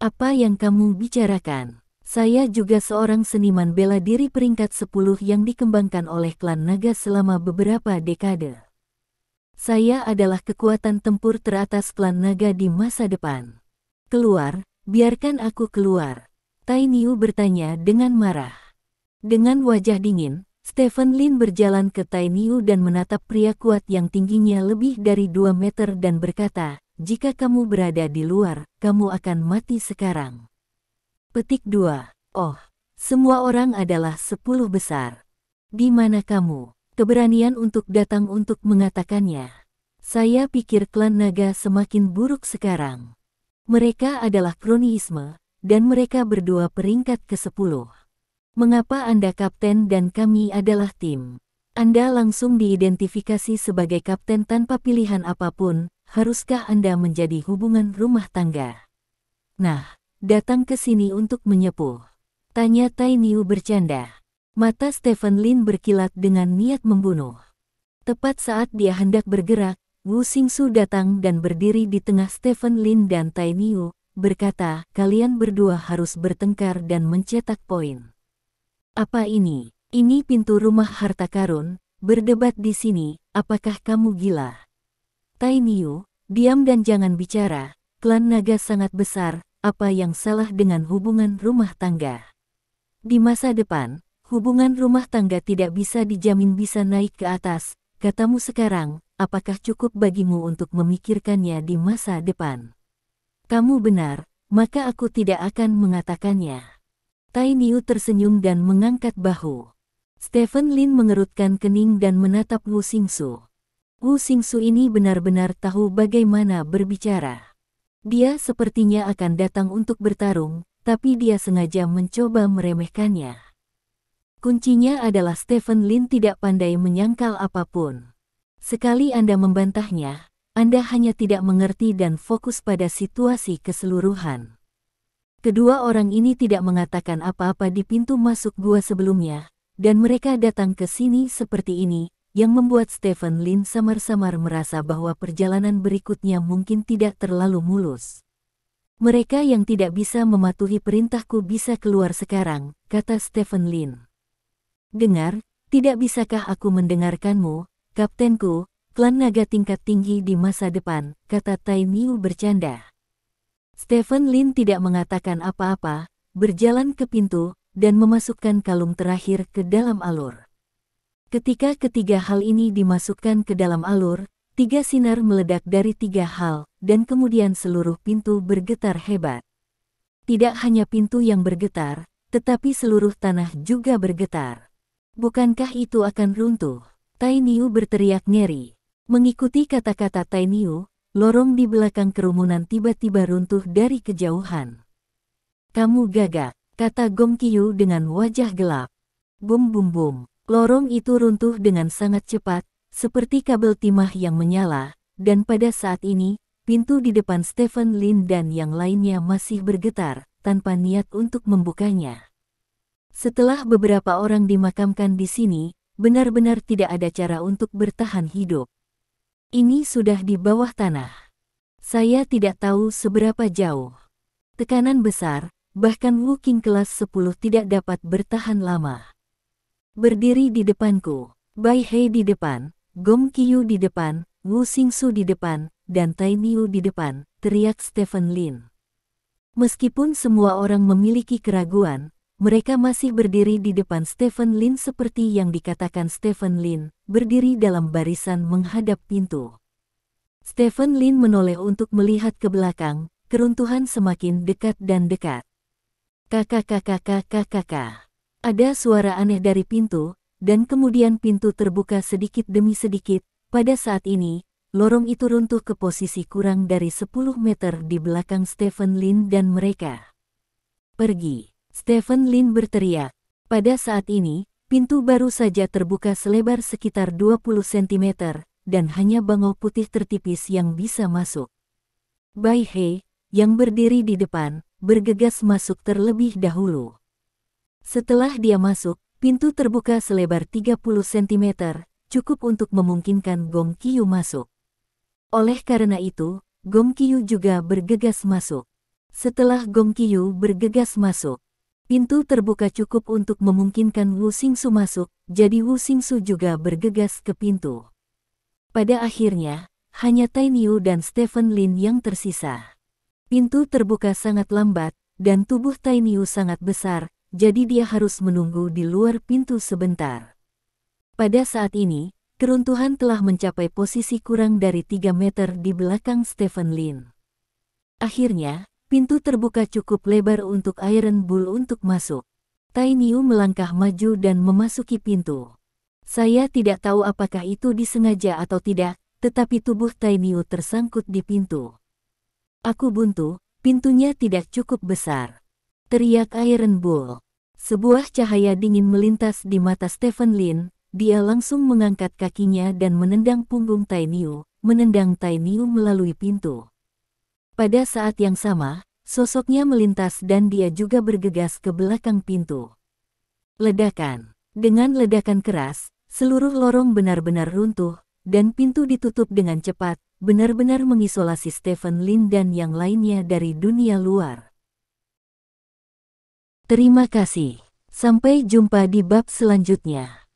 Apa yang kamu bicarakan? Saya juga seorang seniman bela diri peringkat 10 yang dikembangkan oleh klan naga selama beberapa dekade. Saya adalah kekuatan tempur teratas klan naga di masa depan. Keluar, biarkan aku keluar. Tai Niu bertanya dengan marah. Dengan wajah dingin, Stephen Lin berjalan ke Tai Niu dan menatap pria kuat yang tingginya lebih dari 2 meter dan berkata, "Jika kamu berada di luar, kamu akan mati sekarang." Petik 2. Oh, semua orang adalah 10 besar. Di mana kamu? Keberanian untuk datang untuk mengatakannya. Saya pikir klan naga semakin buruk sekarang. Mereka adalah kronisme, dan mereka berdua peringkat ke-10. Mengapa Anda kapten dan kami adalah tim? Anda langsung diidentifikasi sebagai kapten tanpa pilihan apapun, haruskah Anda menjadi hubungan rumah tangga? Nah, datang ke sini untuk menyepuh. Tanya Tai Niu bercanda. Mata Stephen Lin berkilat dengan niat membunuh. Tepat saat dia hendak bergerak, Wu Xingsu datang dan berdiri di tengah Stephen Lin dan Tai Niu, berkata, "Kalian berdua harus bertengkar dan mencetak poin." Apa ini? Ini pintu rumah harta karun, berdebat di sini, apakah kamu gila? Tai Niu, diam dan jangan bicara, klan naga sangat besar, apa yang salah dengan hubungan rumah tangga? Di masa depan, hubungan rumah tangga tidak bisa dijamin bisa naik ke atas, katamu sekarang, apakah cukup bagimu untuk memikirkannya di masa depan? Kamu benar, maka aku tidak akan mengatakannya. Tai Niu tersenyum dan mengangkat bahu. Stephen Lin mengerutkan kening dan menatap Wu Xingsu. Wu Xingsu ini benar-benar tahu bagaimana berbicara. Dia sepertinya akan datang untuk bertarung, tapi dia sengaja mencoba meremehkannya. Kuncinya adalah Stephen Lin tidak pandai menyangkal apapun. Sekali Anda membantahnya, Anda hanya tidak mengerti dan fokus pada situasi keseluruhan. Kedua orang ini tidak mengatakan apa-apa di pintu masuk gua sebelumnya, dan mereka datang ke sini seperti ini, yang membuat Stephen Lin samar-samar merasa bahwa perjalanan berikutnya mungkin tidak terlalu mulus. "Mereka yang tidak bisa mematuhi perintahku bisa keluar sekarang," kata Stephen Lin. "Dengar, tidak bisakah aku mendengarkanmu, kaptenku, klan naga tingkat tinggi di masa depan," kata Tai Niu bercanda. Stephen Lin tidak mengatakan apa-apa, berjalan ke pintu, dan memasukkan kalung terakhir ke dalam alur. Ketika ketiga hal ini dimasukkan ke dalam alur, 3 sinar meledak dari 3 hal, dan kemudian seluruh pintu bergetar hebat. Tidak hanya pintu yang bergetar, tetapi seluruh tanah juga bergetar. "Bukankah itu akan runtuh?" Tai Niu berteriak ngeri. Mengikuti kata-kata Tai Niu, lorong di belakang kerumunan tiba-tiba runtuh dari kejauhan. "Kamu gagak," kata Gong Qiyu dengan wajah gelap. Bum bum bum. Lorong itu runtuh dengan sangat cepat, seperti kabel timah yang menyala, dan pada saat ini, pintu di depan Stephen Lin dan yang lainnya masih bergetar, tanpa niat untuk membukanya. Setelah beberapa orang dimakamkan di sini, benar-benar tidak ada cara untuk bertahan hidup. Ini sudah di bawah tanah. Saya tidak tahu seberapa jauh. Tekanan besar, bahkan Wu Qing kelas 10 tidak dapat bertahan lama. Berdiri di depanku, Bai He di depan, Gong Qiyu di depan, Wu Xingsu di depan, dan Tai Niu di depan, teriak Stephen Lin. Meskipun semua orang memiliki keraguan, mereka masih berdiri di depan Stephen Lin seperti yang dikatakan Stephen Lin, berdiri dalam barisan menghadap pintu. Stephen Lin menoleh untuk melihat ke belakang, keruntuhan semakin dekat dan dekat. Kakak. Ada suara aneh dari pintu, dan kemudian pintu terbuka sedikit demi sedikit. Pada saat ini, lorong itu runtuh ke posisi kurang dari 10 meter di belakang Stephen Lin dan mereka. "Pergi!" Stephen Lin berteriak. Pada saat ini, pintu baru saja terbuka selebar sekitar 20 cm, dan hanya bangau putih tertipis yang bisa masuk. Bai He, yang berdiri di depan, bergegas masuk terlebih dahulu. Setelah dia masuk, pintu terbuka selebar 30 cm, cukup untuk memungkinkan Gong Qiyu masuk. Oleh karena itu, Gong Qiyu juga bergegas masuk. Setelah Gong Qiyu bergegas masuk, pintu terbuka cukup untuk memungkinkan Wu Xingsu masuk, jadi Wu Xingsu juga bergegas ke pintu. Pada akhirnya, hanya Tai Niu dan Stephen Lin yang tersisa. Pintu terbuka sangat lambat, dan tubuh Tainiu sangat besar, jadi dia harus menunggu di luar pintu sebentar. Pada saat ini, keruntuhan telah mencapai posisi kurang dari 3 meter di belakang Stephen Lin. Akhirnya, pintu terbuka cukup lebar untuk Iron Bull untuk masuk. Tainiu melangkah maju dan memasuki pintu. Saya tidak tahu apakah itu disengaja atau tidak, tetapi tubuh Tainiu tersangkut di pintu. Aku buntu, pintunya tidak cukup besar. Teriak Iron Bull. Sebuah cahaya dingin melintas di mata Stephen Lin, dia langsung mengangkat kakinya dan menendang punggung Tainiu, menendang Tainiu melalui pintu. Pada saat yang sama, sosoknya melintas dan dia juga bergegas ke belakang pintu. Ledakan. Dengan ledakan keras, seluruh lorong benar-benar runtuh, dan pintu ditutup dengan cepat, benar-benar mengisolasi Stephen Lin dan yang lainnya dari dunia luar. Terima kasih. Sampai jumpa di bab selanjutnya.